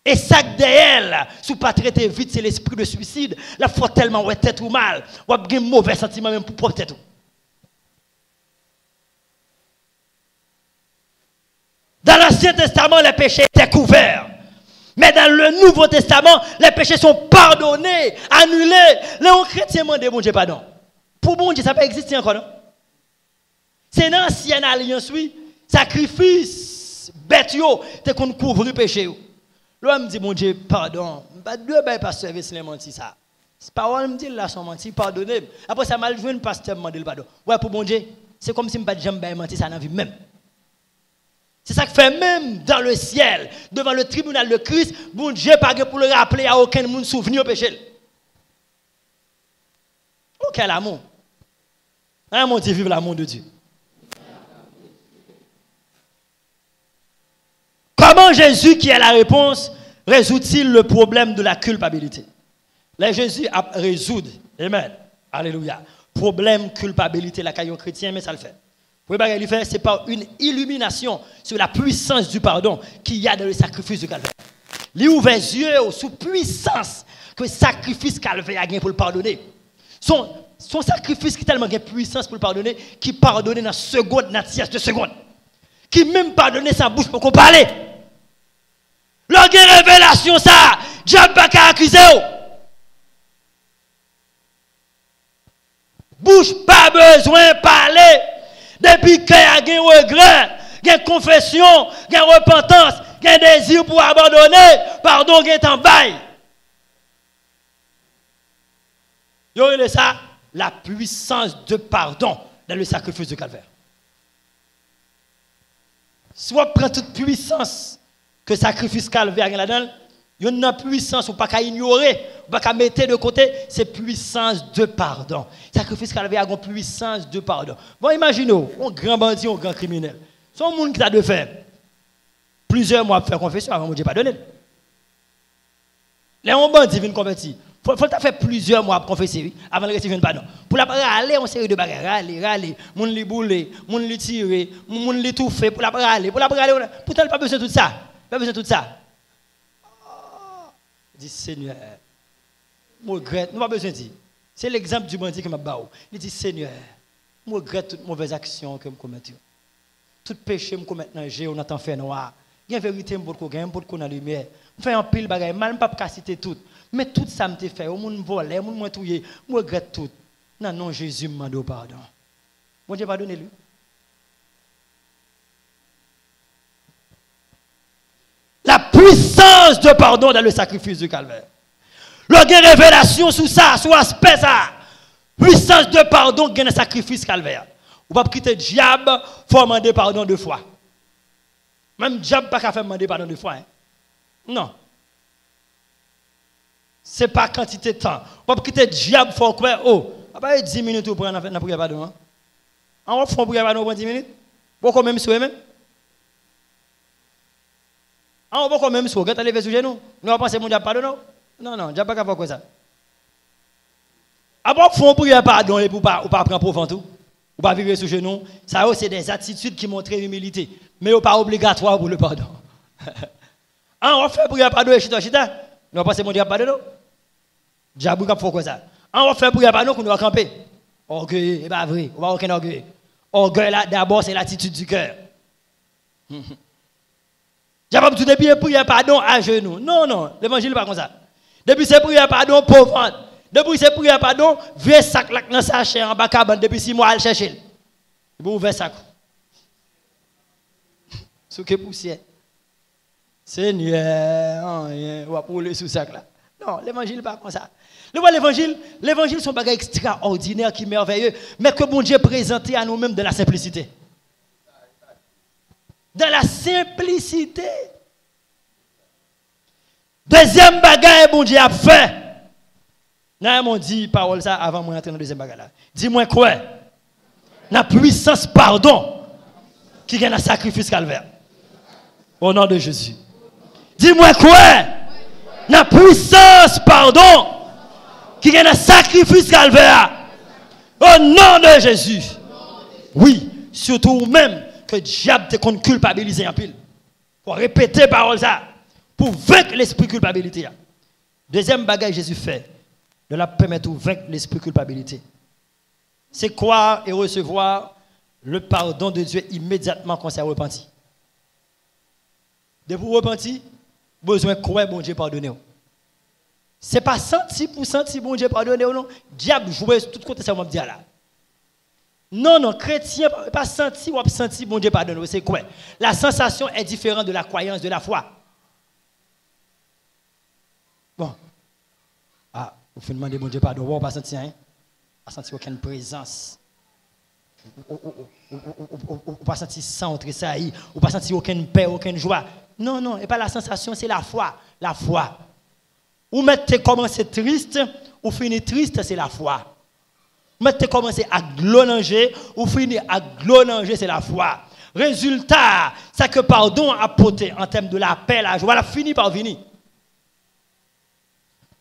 Et ça de elle, si vous ne pas traiter vite, c'est l'esprit de suicide. La foi tellement ouais tête ou mal, ou avez un mauvais sentiment même pour propre tête. Dans l'Ancien Testament, les péchés étaient couverts. Mais dans le Nouveau Testament, les péchés sont pardonnés, annulés. Les chrétiens demandent bon Dieu pardon. Pour bon Dieu, ça peut exister encore, non? C'est une ancienne alliance, oui. Sacrifice, bête, yo, t'es qu'on couvre le péché. L'homme me dit, mon Dieu, pardon. Pas deux bails pas service les menti ça. C'est parole me dit là sont menti, pardonnez. Après ça mal joué un pasteur me demander pardon. Ouais pour bon Dieu, c'est comme si me pas jamais menti ça dans vie même. C'est ça que fait même dans le ciel, devant le tribunal de Christ, bon Dieu pas pour le rappeler à aucun monde souvenir au péché. Oh quel amour. Un mon Dieu vive l'amour de Dieu. Comment Jésus, qui est la réponse, résout-il le problème de la culpabilité? Là, Jésus a résoudre, amen, alléluia, problème culpabilité, la caillon chrétien, mais ça le fait. Vous voyez, il fait, c'est par une illumination sur la puissance du pardon qu'il y a dans le sacrifice de Calvaire. Il ouvre les yeux sous puissance que le sacrifice Calvaire a gagné pour le pardonner. Son sacrifice qui a tellement de puissance pour le pardonner, qui pardonne dans seconde, dans tierce de seconde. Qui même pardonne sa bouche pour qu'on parle. Lorsqu'il y a une révélation, ça, Dieu n'a pas qu'à accuser. Bouche pas besoin de parler. Depuis qu'il y a un regret, une confession, une repentance, un désir pour abandonner, pardon, il en bail. Vous voyez ça? La puissance de pardon dans le sacrifice de Calvaire. Soit prend toute puissance que le sacrifice Calvaire a là-dedans, il y a une puissance ou pas qu'à ignorer, ou pas qu'à mettre de côté, c'est puissance de pardon. Le sacrifice Calvaire a une puissance de pardon. Bon, imaginez, un grand bandit, un grand criminel. C'est un monde qui a de faire plusieurs mois pour faire confession avant de Dieu pardonner. Les un bandit vient convertir. Il faut faire plusieurs mois pour confesser avant de recevoir un pardon. Pour la râler, on série de bagages. Râler, moun li boule, moun li tirer, moun li tout fait. Pour la râler, pourtant il n'a pas besoin de tout ça. Pas besoin de tout ça. Dit Seigneur, je regrette, nous pas besoin de dire. C'est l'exemple du bandit qui m'a baou. Il dit Seigneur, je regrette toute mauvaise action que je commets. Tout péché que je commets dans le jeu, on a fait noir. Il y a une vérité pour qu'on a la lumière. On fait un pile bagaille, mal, je ne peux pas citer tout. Mais tout ça me fait, au monde volé, au monde touillé, je regrette tout. Non, non, Jésus me demande pardon. Mon Dieu, pardonnez-lui. La puissance de pardon dans le sacrifice du Calvaire. Lorsqu'il y a révélation sur ça, sur l'aspect ça, puissance de pardon, il y a un sacrifice calvaire. Ou pas quitter le diable, il faut demander pardon 2 fois. Même le diable n'a pas qu'à faire demander pardon 2 fois. Hein? Non. Ce n'est pas quantité de temps. Ou pas quitter le diable, il faut quoi? Oh, pas 10 minutes pour prendre la prière pardon. Hein? On va faire prière pardon pour 10 minutes. Pourquoi même souhait même? On va quand même souhait. Quand tu levé sur genou, nous va penser mon diable pardon. Non, non, diable pas qu'à faire quoi ça. Après, faut prier pardon et pour pas prendre profond tout. Ou pas vivre sous genou. Ça c'est des attitudes qui montrent l'humilité. Mais n'est pas obligatoire pour le pardon. On va faire prier pardon et chita. Nous pensons mon diable pardon. Diable qui fait quoi ça. On va faire prier pardon qu'on doit camper. Orgueil, c'est pas vrai. On va aucun orgueil. Orgueil là d'abord c'est l'attitude du cœur. Diable tout depuis prier pardon à genoux. Non non, l'évangile pas comme ça. Depuis c'est prier pardon pauvre. Depuis c'est prier pardon, vieux sac là dans sa chair en bas cabane depuis 6 mois à le chercher. Il va ouvrir sac. Sous que poussière. Seigneur, on va rouler sous sac là. Non, l'évangile pas comme ça. L'évangile sont bagages extraordinaires qui merveilleux, mais que bon Dieu présenté à nous-mêmes de la simplicité. Dans la simplicité. Deuxième bagage bon Dieu a fait. N'a m'ont dit parole ça avant moi entrer dans deuxième bagage là. Dis-moi quoi? La puissance pardon qui gagne un sacrifice calvaire. Au nom de Jésus. Dis-moi quoi? La puissance pardon qui gagne un sacrifice calvaire. Au nom de Jésus. Oui, surtout même que le diable te compte culpabiliser en pile. Pour répéter parole ça. Pour vaincre l'esprit culpabilité. Deuxième bagage Jésus fait. De la permettre de vaincre l'esprit culpabilité. C'est croire et recevoir le pardon de Dieu immédiatement quand c'est repenti. De vous repentir, besoin de croire bon Dieu pardonner. Ce n'est pas senti pour sentir bon Dieu pardonner ou non. Diable joue tout côté ça, on va dire là. Non, non, chrétien, pas senti ou senti bon Dieu pardonner. C'est quoi? La sensation est différente de la croyance, de la foi. Bon. Ah, vous faites demander bon Dieu pardon, vous n'avez pas senti rien. Pas senti aucune présence. Ou pas senti sang entre ça, ou pas senti aucune paix, aucune joie. Non, non, et pas la sensation, c'est la foi. La foi. Ou mettez commencé triste, ou finir triste, c'est la foi. Ou mettez commencé à glonanger, ou finir à glonanger, c'est la foi. Résultat, c'est que pardon apporté en termes de la paix, la joie, la fini par venir.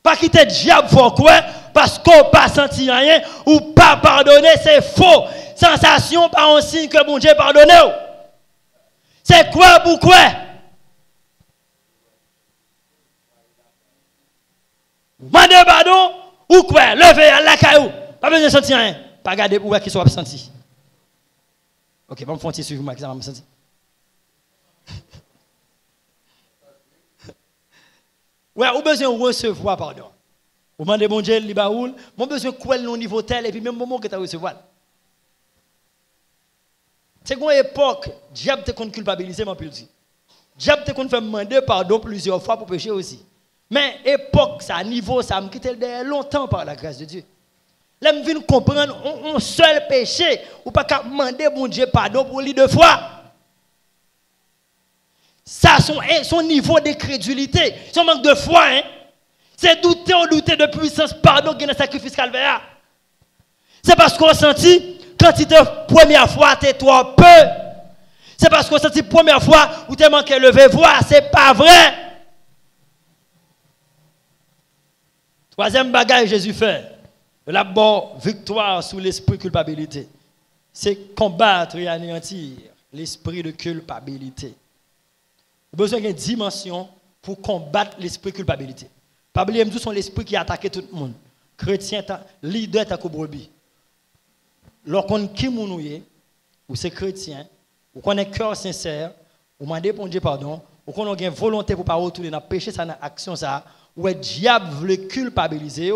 Pas quitter le diable pour quoi? Parce qu'on n'a pas senti rien ou pas pardonner, c'est faux. Sensation, pas un signe que mon Dieu pardonne. C'est quoi pour quoi? Mandez pardon ou quoi? Levez à la caillou. Pas besoin de sentir rien. Pas garder pour qu'il soit absenti. Ok, bon, me faire suivre moi qui ça va me sentir. Ouais, ou besoin de recevoir pardon. Ou demandez mon Dieu, li baoul, mon besoin quoi le niveau tel et puis même moment que tu as recevoir. C'est une époque, diable te compte culpabiliser mon plus. Diable te compte faire demander pardon plusieurs fois pour pécher aussi. Mais époque ça niveau ça me quitte derrière longtemps par la grâce de Dieu. Là me vinn comprendre un seul péché ou pas qu'à demander mon Dieu pardon pour lui 2 fois. Ça, son niveau de crédulité, son manque de foi, hein? C'est douter ou douter de puissance, pardon, qui est un sacrifice calvaire. C'est parce qu'on sentit, quand tu te première fois, tu es trop peu. C'est parce qu'on sentit première fois où tu manqué lever voix, c'est pas vrai. Troisième bagage Jésus fait, de la bonne victoire sous l'esprit culpabilité, c'est combattre et anéantir l'esprit de culpabilité. Vous avez besoin d'une dimension pour combattre l'esprit de culpabilité. Pas oublier que sont l'esprit qui attaque tout le monde. Chrétien, leader, ta brebis. Lorsqu'on qui mounouye, ou c'est chrétien, ou qu'on est cœur sincère, ou demandez pour Dieu pardon, ou qu'on a une volonté pour ne pas retourner dans le péché, dans l'action, ou le diable veut culpabiliser,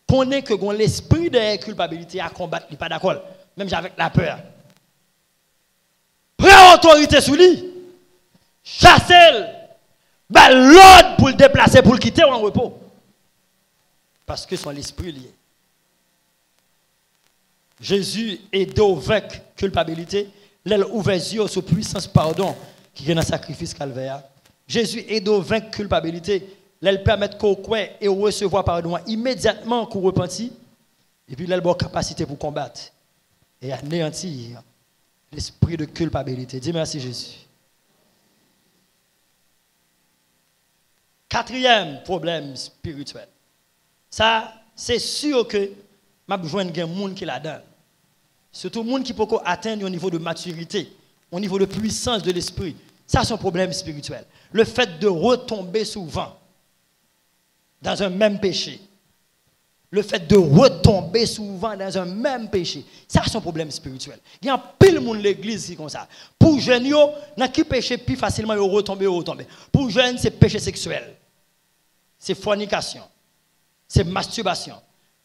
connaît que l'esprit de culpabilité à combattre, il n'est pas d'accord, même avec la peur. Prends autorité sur lui. Chassez-le, l'ordre pour le déplacer, pour le quitter en repos. Parce que son esprit lié. Jésus aide au vaincre culpabilité, l'aile ouvert les yeux sur puissance pardon qui est dans le sacrifice calvaire. Jésus aide au vaincre culpabilité, l'aile permet qu'on croit et recevoir pardon immédiatement qu'on repentit et puis l'aile bonne capacité pour combattre et anéantir l'esprit de culpabilité. Dis merci Jésus. Quatrième problème spirituel. Ça, c'est sûr que m'a besoin de monde qui la donne. Surtout monde qui peut atteindre au niveau de maturité, au niveau de puissance de l'esprit. Ça, c'est un problème spirituel. Le fait de retomber souvent dans un même péché. Le fait de retomber souvent dans un même péché. Ça, c'est un problème spirituel. Il y a pile de monde l'église qui est comme ça. Pour jeunes, dans qui péché plus facilement, ils retomber. Pour jeunes, c'est péché sexuel. C'est fornication. C'est masturbation.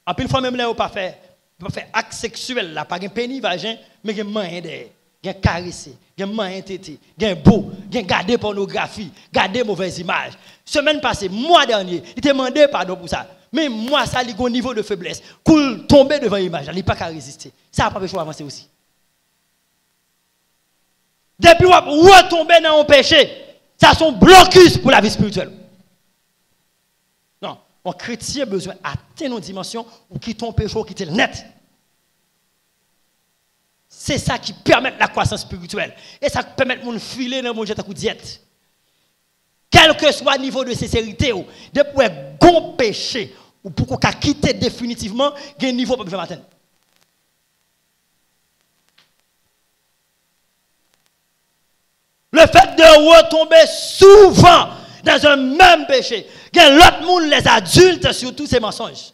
En plus, une fois même là, on ne peut pas faire acte sexuel, là, pas un pénis, vagin, mais un main derrière. Un caressé, un main tété, un beau, un garder pornographie, garder mauvaises images. Semaine passée, mois dernier, il t'a demandé pardon pour ça. Mais moi, ça, il a un niveau de faiblesse. Cool, tomber devant l'image, il n'a pas qu'à résister. Ça n'a pas pu avancer aussi. Depuis qu'on retomber dans un péché, ça c'est un blocus pour la vie spirituelle. Non, un chrétien a besoin d'atteindre une dimension où quitte ton péché, ou quitte le net. C'est ça qui permet la croissance spirituelle. Et ça permet de filer dans mon diète. Quel que soit le niveau de sincérité, depuis un bon péché, ou pour qu'on quitte définitivement, il y a un niveau pour le matin. Le fait de retomber souvent dans un même péché, il y a l'autre monde, les adultes, surtout ces mensonges.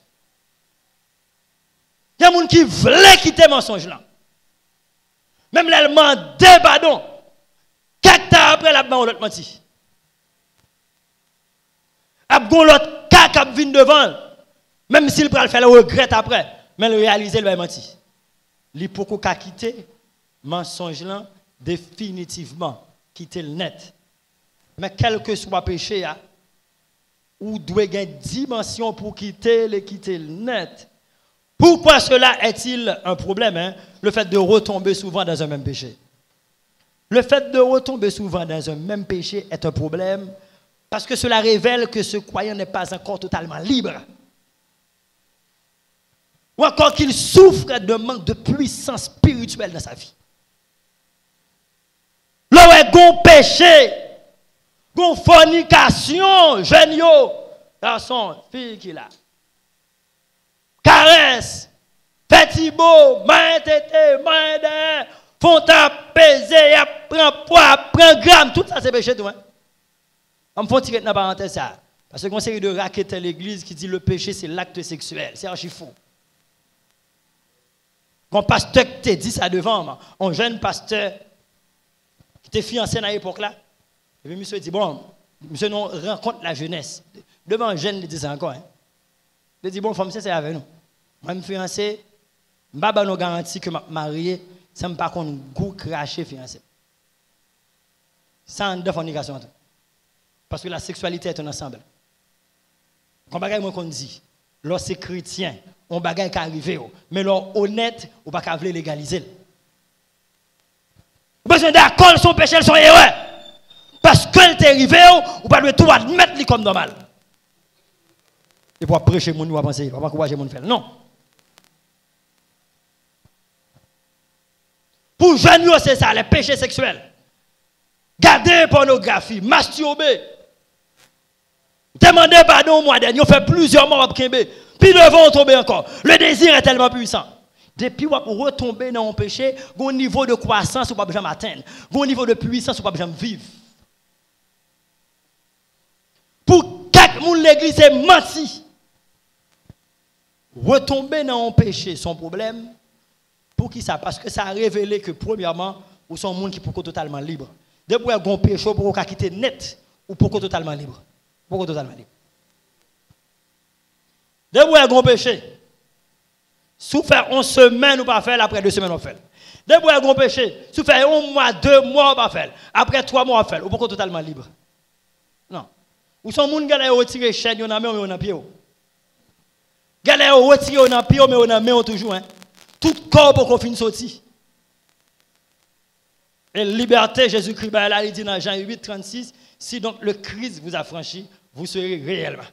Il y a des gens qui veulent quitter les mensonges là. Même là, elle m'a dit pardon. Quelques temps après, la banque l'autre menti. Après, l'autre cas qui vient devant, même s'il peut le faire, le regret après, mais le réaliser, il va mentir. L'hypocrite a quitté, mensonge là, définitivement, quitter le net. Mais quel que soit le péché, ou doit avoir une dimension pour quitter le net. Pourquoi cela est-il un problème, le fait de retomber souvent dans un même péché? Le fait de retomber souvent dans un même péché est un problème parce que cela révèle que ce croyant n'est pas encore totalement libre. Ou encore qu'il souffre de manque de puissance spirituelle dans sa vie. Là où est bon péché, bon fornication, jeune yo, garçon, fille qui là. Caresse, petit beau, main tété, main derrière, font apaiser, prend poids, prend gramme, tout ça c'est péché tout. On me faut tirer dans la parenthèse ça. Parce que conseil de raquette à l'église qui dit le péché c'est l'acte sexuel, c'est archi faux. Quand pasteur te dit ça devant, un jeune pasteur qui était fiancé à l'époque là, et puis monsieur dit bon, monsieur nous rencontre la jeunesse. Devant un jeune, il dit ça encore. Il dit bon, femme c'est avec nous. Moi, je suis fiancé, je ne peux pas garantir que je suis marié, ça ne me pas qu'on goût craché fiancé. Sans de fornication. Parce que la sexualité est un ensemble. Quand on dit, lorsque c'est chrétien, on bagaille qui arrive, mais lorsque honnête, on ne peut pas légaliser. On a besoin d'accord son péché, son erreur. Parce qu'elle est arrivée, on ne peut pas tout admettre comme normal. Et pour prêcher mon ou penser, pour encourager mon faire. Non. Pour jeunes, c'est ça, les péchés sexuels. Garder pornographie, masturber. Demander pardon au mois dernier, on fait plusieurs mois pour Kembe. Puis devant, on tombe encore. Le désir est tellement puissant. Depuis on retomber dans un péché, un niveau de croissance, on ne peut pas jamais atteindre. Un niveau de puissance, on ne peut pas jamais vivre. Pour quelques monde l'église, c'est menti. Retomber dans un péché, son problème. Pour qui ça? Parce que ça a révélé que, premièrement, vous sont un monde qui est totalement libre. Depuis un péché, pour qu'on quitte net, ou pour qu'on totalement libre. Pour qu'on totalement libre. Depuis un péché, si vous faites 11 semaines, ou pas faire, après 2 semaines, on fait. Depuis un péché, si vous faites 1 mois, 2 mois, on pas faire. Après 3 mois, on fait. Ou pour qu'on totalement libre. Non. Ou sont un monde qui a retiré chaîne, on a mis, on a pied. Galère retirer dans pied mais on a main toujours hein. Tout corps pour qu'on finisse sortir. Et liberté Jésus-Christ là il dit dans Jean 8:36 si donc le Christ vous a franchi, vous serez réellement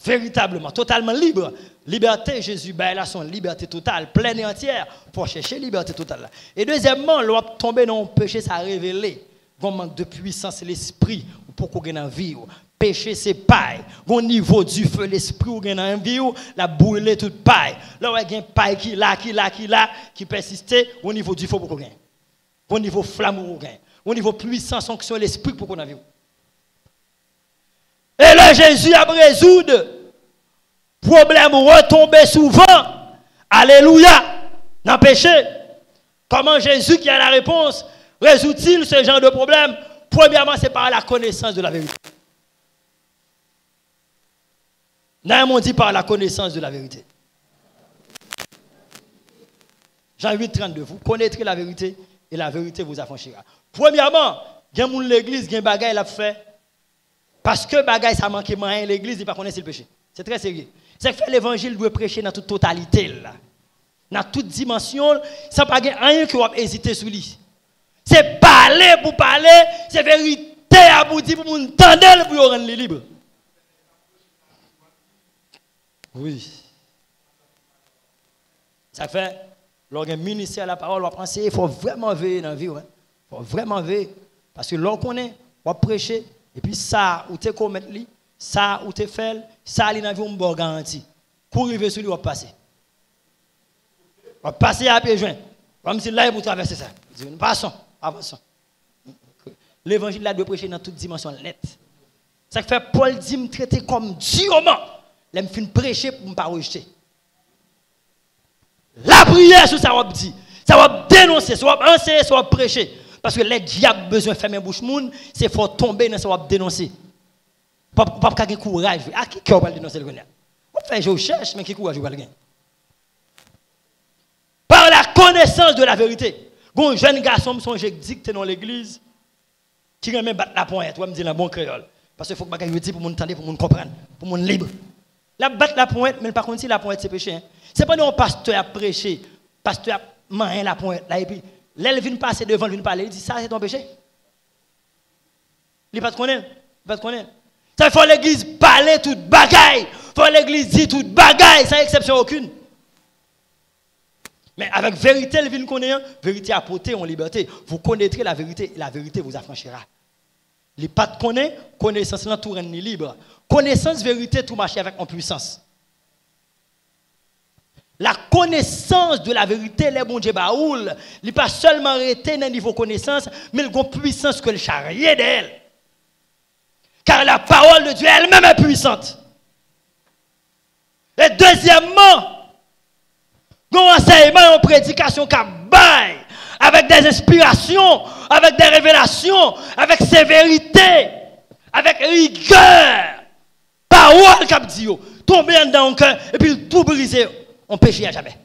véritablement totalement libre. Liberté Jésus là son liberté totale, pleine et entière pour chercher liberté totale. Et deuxièmement, l'on tomber dans le péché ça révélé, qu'on manque de puissance l'esprit pour qu'on gagne en vie. Péché c'est paille. Au niveau du feu l'esprit ou gagne en vie la brûler toute paille. Là il y a une paille qui persiste au niveau du feu pour qu'on gagne. Au niveau flamme pour qu'on gagne. Au niveau puissance onction l'esprit pour qu'on a vie. Et là, Jésus a résoudre problème retomber souvent. Alléluia. Dans le péché. Comment Jésus qui a la réponse résout-il ce genre de problème? Premièrement, c'est par la connaissance de la vérité. Nous dit par la connaissance de la vérité. Jean 8:32. Vous connaîtrez la vérité et la vérité vous affranchira. Premièrement, il y a l'église, il y a un bagage à faire. Parce que bagay ça manque rien l'église il pas connaître le péché. C'est très sérieux. C'est que l'évangile doit prêcher dans toute totalité là. Dans toute dimension, sans pas rien que vous hésiter sur lui. C'est parler pour parler, c'est vérité à vous dire pour vous entendre pour vous rendre libre. Oui. Ça fait lorsqu'un ministère à la parole, on va penser il faut vraiment veiller dans la vie Il faut vraiment veiller parce que lorsqu'on connaît, on va prêcher. Et puis ça, où tu commettre li, ça, où tu fait, ça, il n'a pas une bonne garantie. Pour arriver sur lui, on va passer. On va passer à pied joint. Comme si là, il faut traverser ça. Passons, avançons. L'évangile là doit prêcher dans toute dimension nette. Ça fait Paul dit me traiter comme durement. Là, me fin prêcher pour ne pas rejeter. La prière, sur ça va dire. Ça va dénoncer, ça va enseigner, ça va prêcher. Parce que les diables besoin de fermer bouche moun, c'est faut tomber dans ça va dénoncer. Pas de courage. À qui va dénoncer le gouvernement? On fait je cherche mais qui courage va le gagner. Par la connaissance de la vérité. Un jeune garçon me songe dicté dans l'église qui remet battre la pointe, on me dit dans bon créole parce qu'il faut que bagaille dit pour moun entendre pour moun comprendre, pour moun libre. La battre la pointe mais par contre si la pointe c'est péché. Hein. C'est pas un pasteur à prêcher, pasteur à manger la pointe là et puis l'elle vient passer devant, elle vient parler, il dit ça c'est ton péché. Il pas te connaître, il pas te connaître. Ça faut l'église parler toute bagaille, faut l'église dire toute bagaille, sans exception aucune. Mais avec vérité, elle vient connaître, vérité apportée en liberté. Vous connaîtrez la vérité et la vérité vous affranchira. Il pas te connaître, connaissance là tout rend libre. Connaissance vérité tout marche avec en puissance. La connaissance de la vérité, les bon Dieu baoul, il n'est pas seulement arrêté dans le niveau connaissance, mais il a une puissance que le charrier d'elle. Car la parole de Dieu elle-même est puissante. Et deuxièmement, un enseignement, une prédication qui baille, avec des inspirations, avec des révélations, avec sévérité, avec rigueur. Parole qui dit, tomber dans le cœur et puis tout briser. On péché à jamais.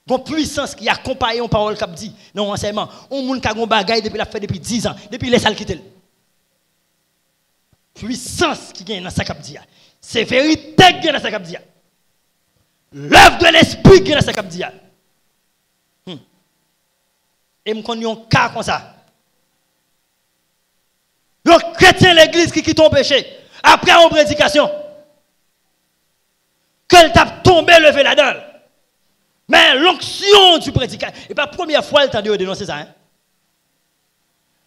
Une puissance qui accompagne une parole qui dit, non, enseignement. On moun qui a un bagage depuis la fait depuis 10 ans, depuis les salles qui quitter. Puissance qui gagne dans sa cap dit. C'est vérité qui gagne dans sa cap dit. L'œuvre de l'esprit qui gagne dans sa cap dit. Et me connais un cas comme ça. Le chrétien l'église qui quitte ton péché après une prédication. Qu'elle t'a tombé levé là-dedans. Mais l'onction du prédicateur, et pas la première fois elle t'a dit de dénoncer ça. Hein?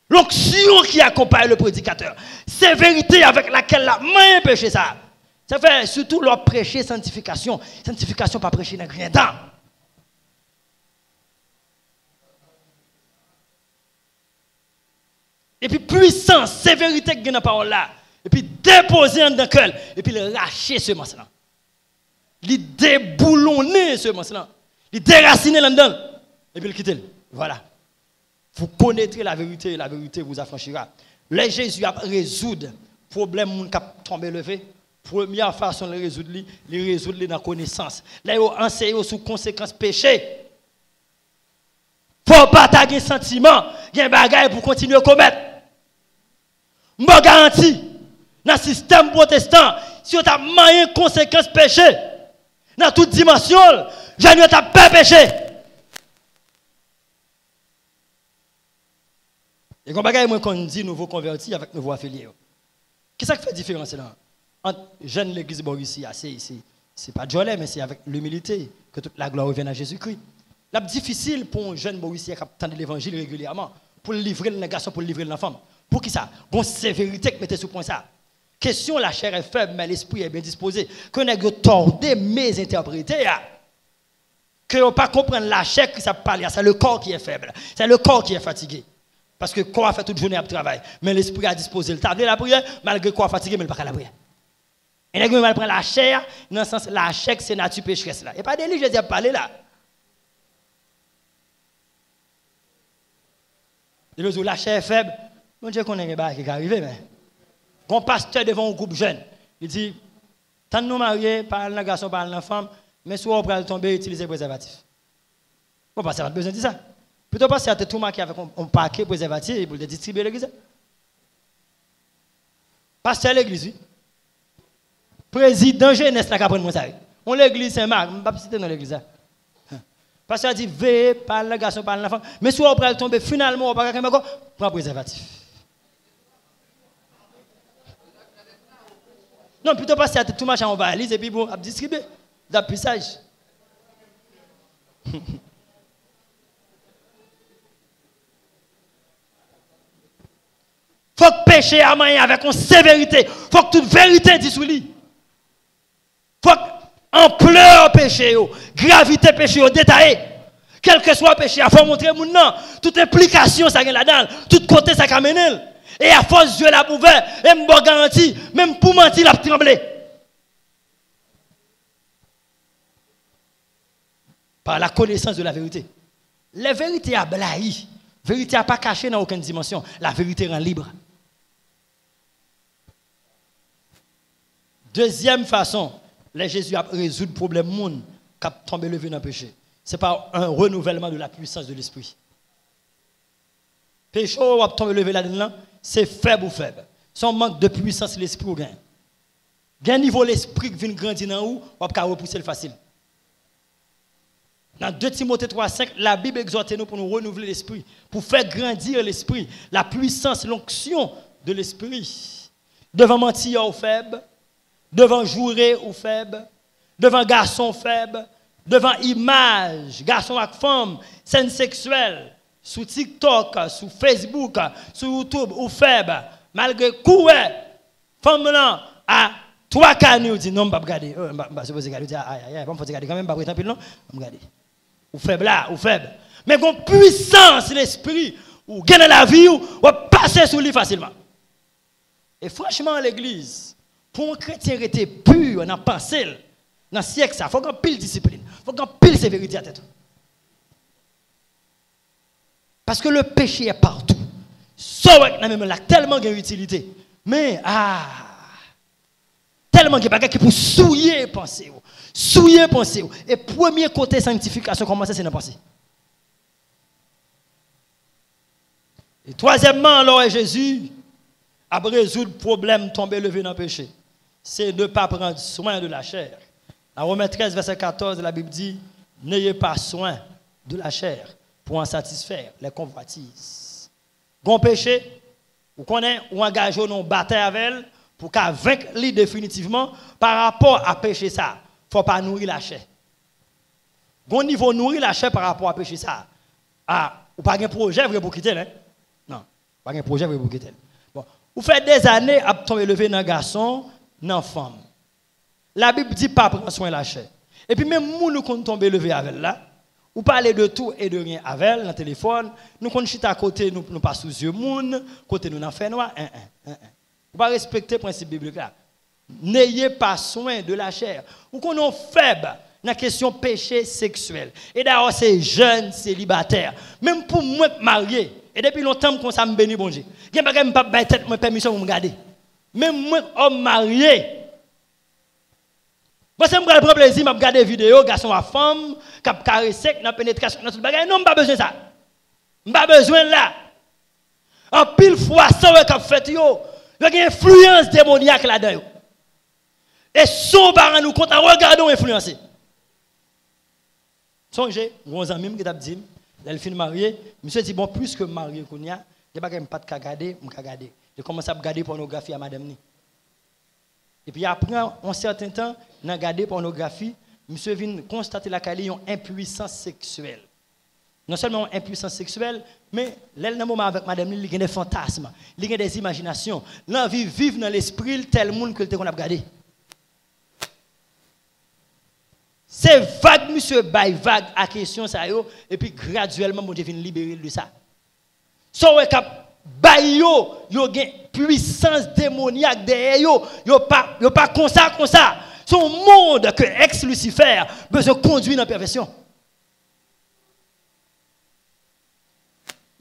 L'onction qui accompagne le prédicateur, c'est vérité avec laquelle la main péché ça. Ça fait surtout leur prêcher sanctification. Sanctification pas prêcher dans rien temps. Et puis puissance, sévérité qui est dans la parole là. Et puis déposer dans le cœur. Et puis le lâcher ce semence là. Il déboulonner ce semence là. Il déraciner là-dedans. Et puis le quitter. Voilà. Vous connaîtrez la vérité et la vérité vous affranchira. Là Jésus a résoudre le problème qui a tombé levé. Première façon de résoudre, il résoudre dans la connaissance. Là, il enseigne sur les conséquences péché. Il ne faut pas taguer sentiment. Il y a un bagage pour continuer à commettre. Je garantis, dans le système protestant, si on t'a moyen conséquence péché, dans toute dimension, jeune yo t'a pas péché. Et quand bagaille moi qu'on dit nouveau converti avec nouveau affilié. Qu'est-ce qui fait différence là entre jeune l'église Borissia, c'est pas Jolet mais c'est avec l'humilité que toute la gloire revient à Jésus-Christ. C'est difficile pour un jeune Borissia qui attend l'évangile régulièrement pour livrer le garçon pour livrer l'enfant. Pour qui ça? Bon sévérité que mettez sur point ça. Question la chair est faible mais l'esprit est bien disposé. Que nèg yo tordé mes interpréter que on pas comprendre la chair qui ça parle, c'est le corps qui est faible, c'est le corps qui est fatigué. Parce que quoi a fait toute journée à travail, mais l'esprit a disposé le table la prière, malgré quoi fatigué, mais il pas la prière. Et les gens prennent la chair, dans le sens la chair c'est nature pécheresse là. Et pas délit, Jésus a parlé là. Et le jour la chair est faible, mon Dieu connaît pas qui est arrivé mais un pasteur devant un groupe jeune, il dit tant nous mariés, parle un garçon, parle une femme, mais soit on peut tomber utiliser préservatif. Bon pasteur, pas besoin de ça. Plutôt passer à tout marqué avec un paquet préservatif pour le distribuer à l'église. Pasteur à l'église, oui. Président jeunesse n'a qu'à prendre mon ça. On l'église Saint-Marc, je ne vais pas citer dans l'église. Pasteur a dit, veillez, parle le garçon, parle l'enfant. Mais soit on peut tomber, finalement, on va pas prendre préservatif. Non, plutôt passer à tout machin en valise et puis bon, à distribuer. D'appuissage. Faut que péché à main avec une sévérité. Faut que toute vérité dise sur lui. Faut que ampleur péché, gravité péché, détaillé. Quel que soit le péché, il faut montrer mon nom. Toute implication, ça gagne là-dedans. Tout côté, ça camène. Et à force, Dieu l'a ouvert. Et me garantit, même pour mentir, il a tremblé. Par la connaissance de la vérité. La vérité a blahi. La vérité n'a pas caché dans aucune dimension. La vérité rend libre. Deuxième façon, Jésus a résolu le problème monde qui a tombé levé dans le péché. C'est par un renouvellement de la puissance de l'esprit. Péché ou a tombé levé là-dedans, c'est faible ou faible. Son manque de puissance l'esprit ou gain. Gain niveau l'esprit qui vient grandir dans où, on peut repousser le facile. Dans 2 Timothée 3,5, la Bible exhorte nous pour nous renouveler l'esprit, pour faire grandir l'esprit, la puissance, l'onction de l'esprit. Devant mentir ou faible, devant jouer ou faible, devant garçon faible, devant image, garçon avec femme, scène sexuelle, sur TikTok, sur Facebook, sur YouTube ou faible, malgré coué, femme là, à 3 canaux, dit non, je ne vais pas regarder. Je ne vais pas regarder, quand même, je ne vais pas regarder, non, je vais regarder. Ou faible là, ou faible. Mais con puissance l'esprit, ou gagne la vie, ou passer sur lui facilement. Et franchement, l'église, pour un chrétien rester pur dans la pensée, dans le siècle, il faut qu'on pile discipline, il faut qu'on pile sévérité à tête. Parce que le péché est partout. Sauf que même là, tellement de utilité. Mais, tellement de choses qui pour souiller pensée. Souiller pensée. Et premier côté sanctification, commencer, c'est dans la pensée. Et troisièmement, alors Jésus a résolu le problème tombé levé dans le péché. C'est de ne pas prendre soin de la chair. Dans Romains 13, verset 14, la Bible dit, n'ayez pas soin de la chair pour en satisfaire les convoitises. Bon péché, vous connaissez, ou engagez dans bataille avec elle pour qu'elle vaincre lui définitivement par rapport à péché ça. Il ne faut pas nourrir la chair. Bon niveau nourrir la chair par rapport à péché ça. Ou pas un projet pour quitter, hein? Non, pas un projet pour quitter. Bon, vous faites des années à tomber levé dans un garçon, dans une femme. La Bible dit pas prendre soin de la chair. Et puis même nous quand tomber levé avec là, ou parler de tout et de rien avec elle dans le téléphone, nous quand chita à côté nous pas sous yeux moun, côté nous dans fait noir, Vous pas respecter le principe biblique là. N'ayez pas soin de la chair. Ou qu'on est faible dans la question péché sexuel. Et d'ailleurs c'est jeune célibataire, même pour moi marié, et depuis longtemps qu'on ça me bénit bon Dieu. Gen pas me pas tête moi permission pour me garder. Même moi homme marié, moi, je prends plaisir à regarder des vidéos, garçon à femme, qui caresser, dans la pénétration, dans tout le bagage. Non, je n'ai pas besoin de ça. Je n'ai pas besoin de là. En pile fois, ça, qu'on fait, il y a une influence démoniaque là-dedans. Et son parent nous compte, regardons influencer. Songez, gros ami qui t'a dit, elle fin mariée, monsieur dit bon plus que marié qu'on y a, il n'y a pas de regarder, je regarder. Je commence à regarder pornographie à madame ni. Et puis après un certain temps, dans regarder pornographie, monsieur vient constater la qualité une impuissance sexuelle. Non seulement une impuissance sexuelle, mais là dans moment avec madame il y a des fantasmes, il y a des imaginations, l'envie vivre dans l'esprit tel monde que qu'on a regardé. C'est vague, monsieur, bail vague à question ça yo, et puis graduellement, mon Dieu vient libérer de ça. So we cap bail yo gen puissance démoniaque derrière yo pas comme ça. Son monde que ex-Lucifer besoin conduire dans la perversion.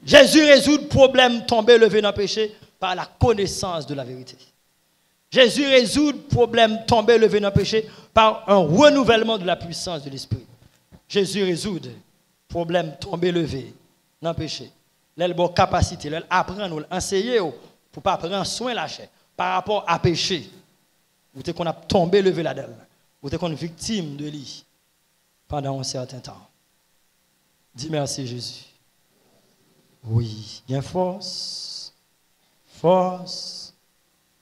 Jésus résout le problème tombé levé dans le péché par la connaissance de la vérité. Jésus résout le problème tombé levé dans le péché par un renouvellement de la puissance de l'esprit. Jésus résout le problème tombé levé dans le péché. Elle a capacité, elle apprend, elle enseigner pour pas prendre soin de la chair par rapport à péché. Ou qu'on a tombé levé là-dedans. Ou qu'on est victime de lui pendant un certain temps. Dis merci Jésus. Oui, il y a force. Force.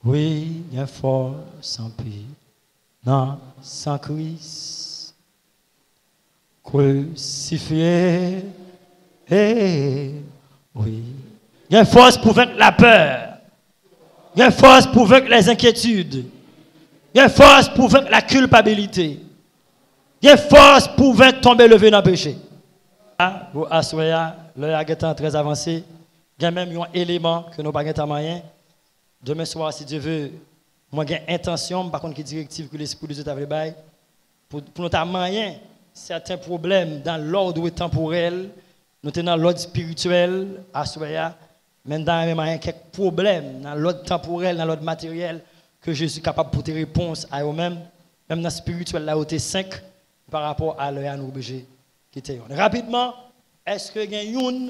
Oui, il y a force en paix. Non, sans Christ. Crucifié. Oui. Il y a force pour vaincre la peur. Il y a force pour vaincre les inquiétudes. Il y a force pour vaincre la culpabilité. Il y a force pour vaincre tomber levé dans le péché. Vous assoyez, l'heure est très avancé. Il y a même un élément que nous n'avons pas moyen. Demain soir, si Dieu veut, moi j'ai intention, par contre, qui directive que l'Esprit de Dieu t'a fait pour notre moyen, certains problèmes dans l'ordre temporel, nous sommes dans l'ordre spirituel, assoyez, même dans les moyens, quelques problèmes dans l'ordre temporel, dans l'ordre matériel, que Jésus est capable de porter réponse à eux-mêmes, même dans le spirituel, là où tu es 5 par rapport à l'heure à nous obligés qui était. Rapidement, est-ce que y a une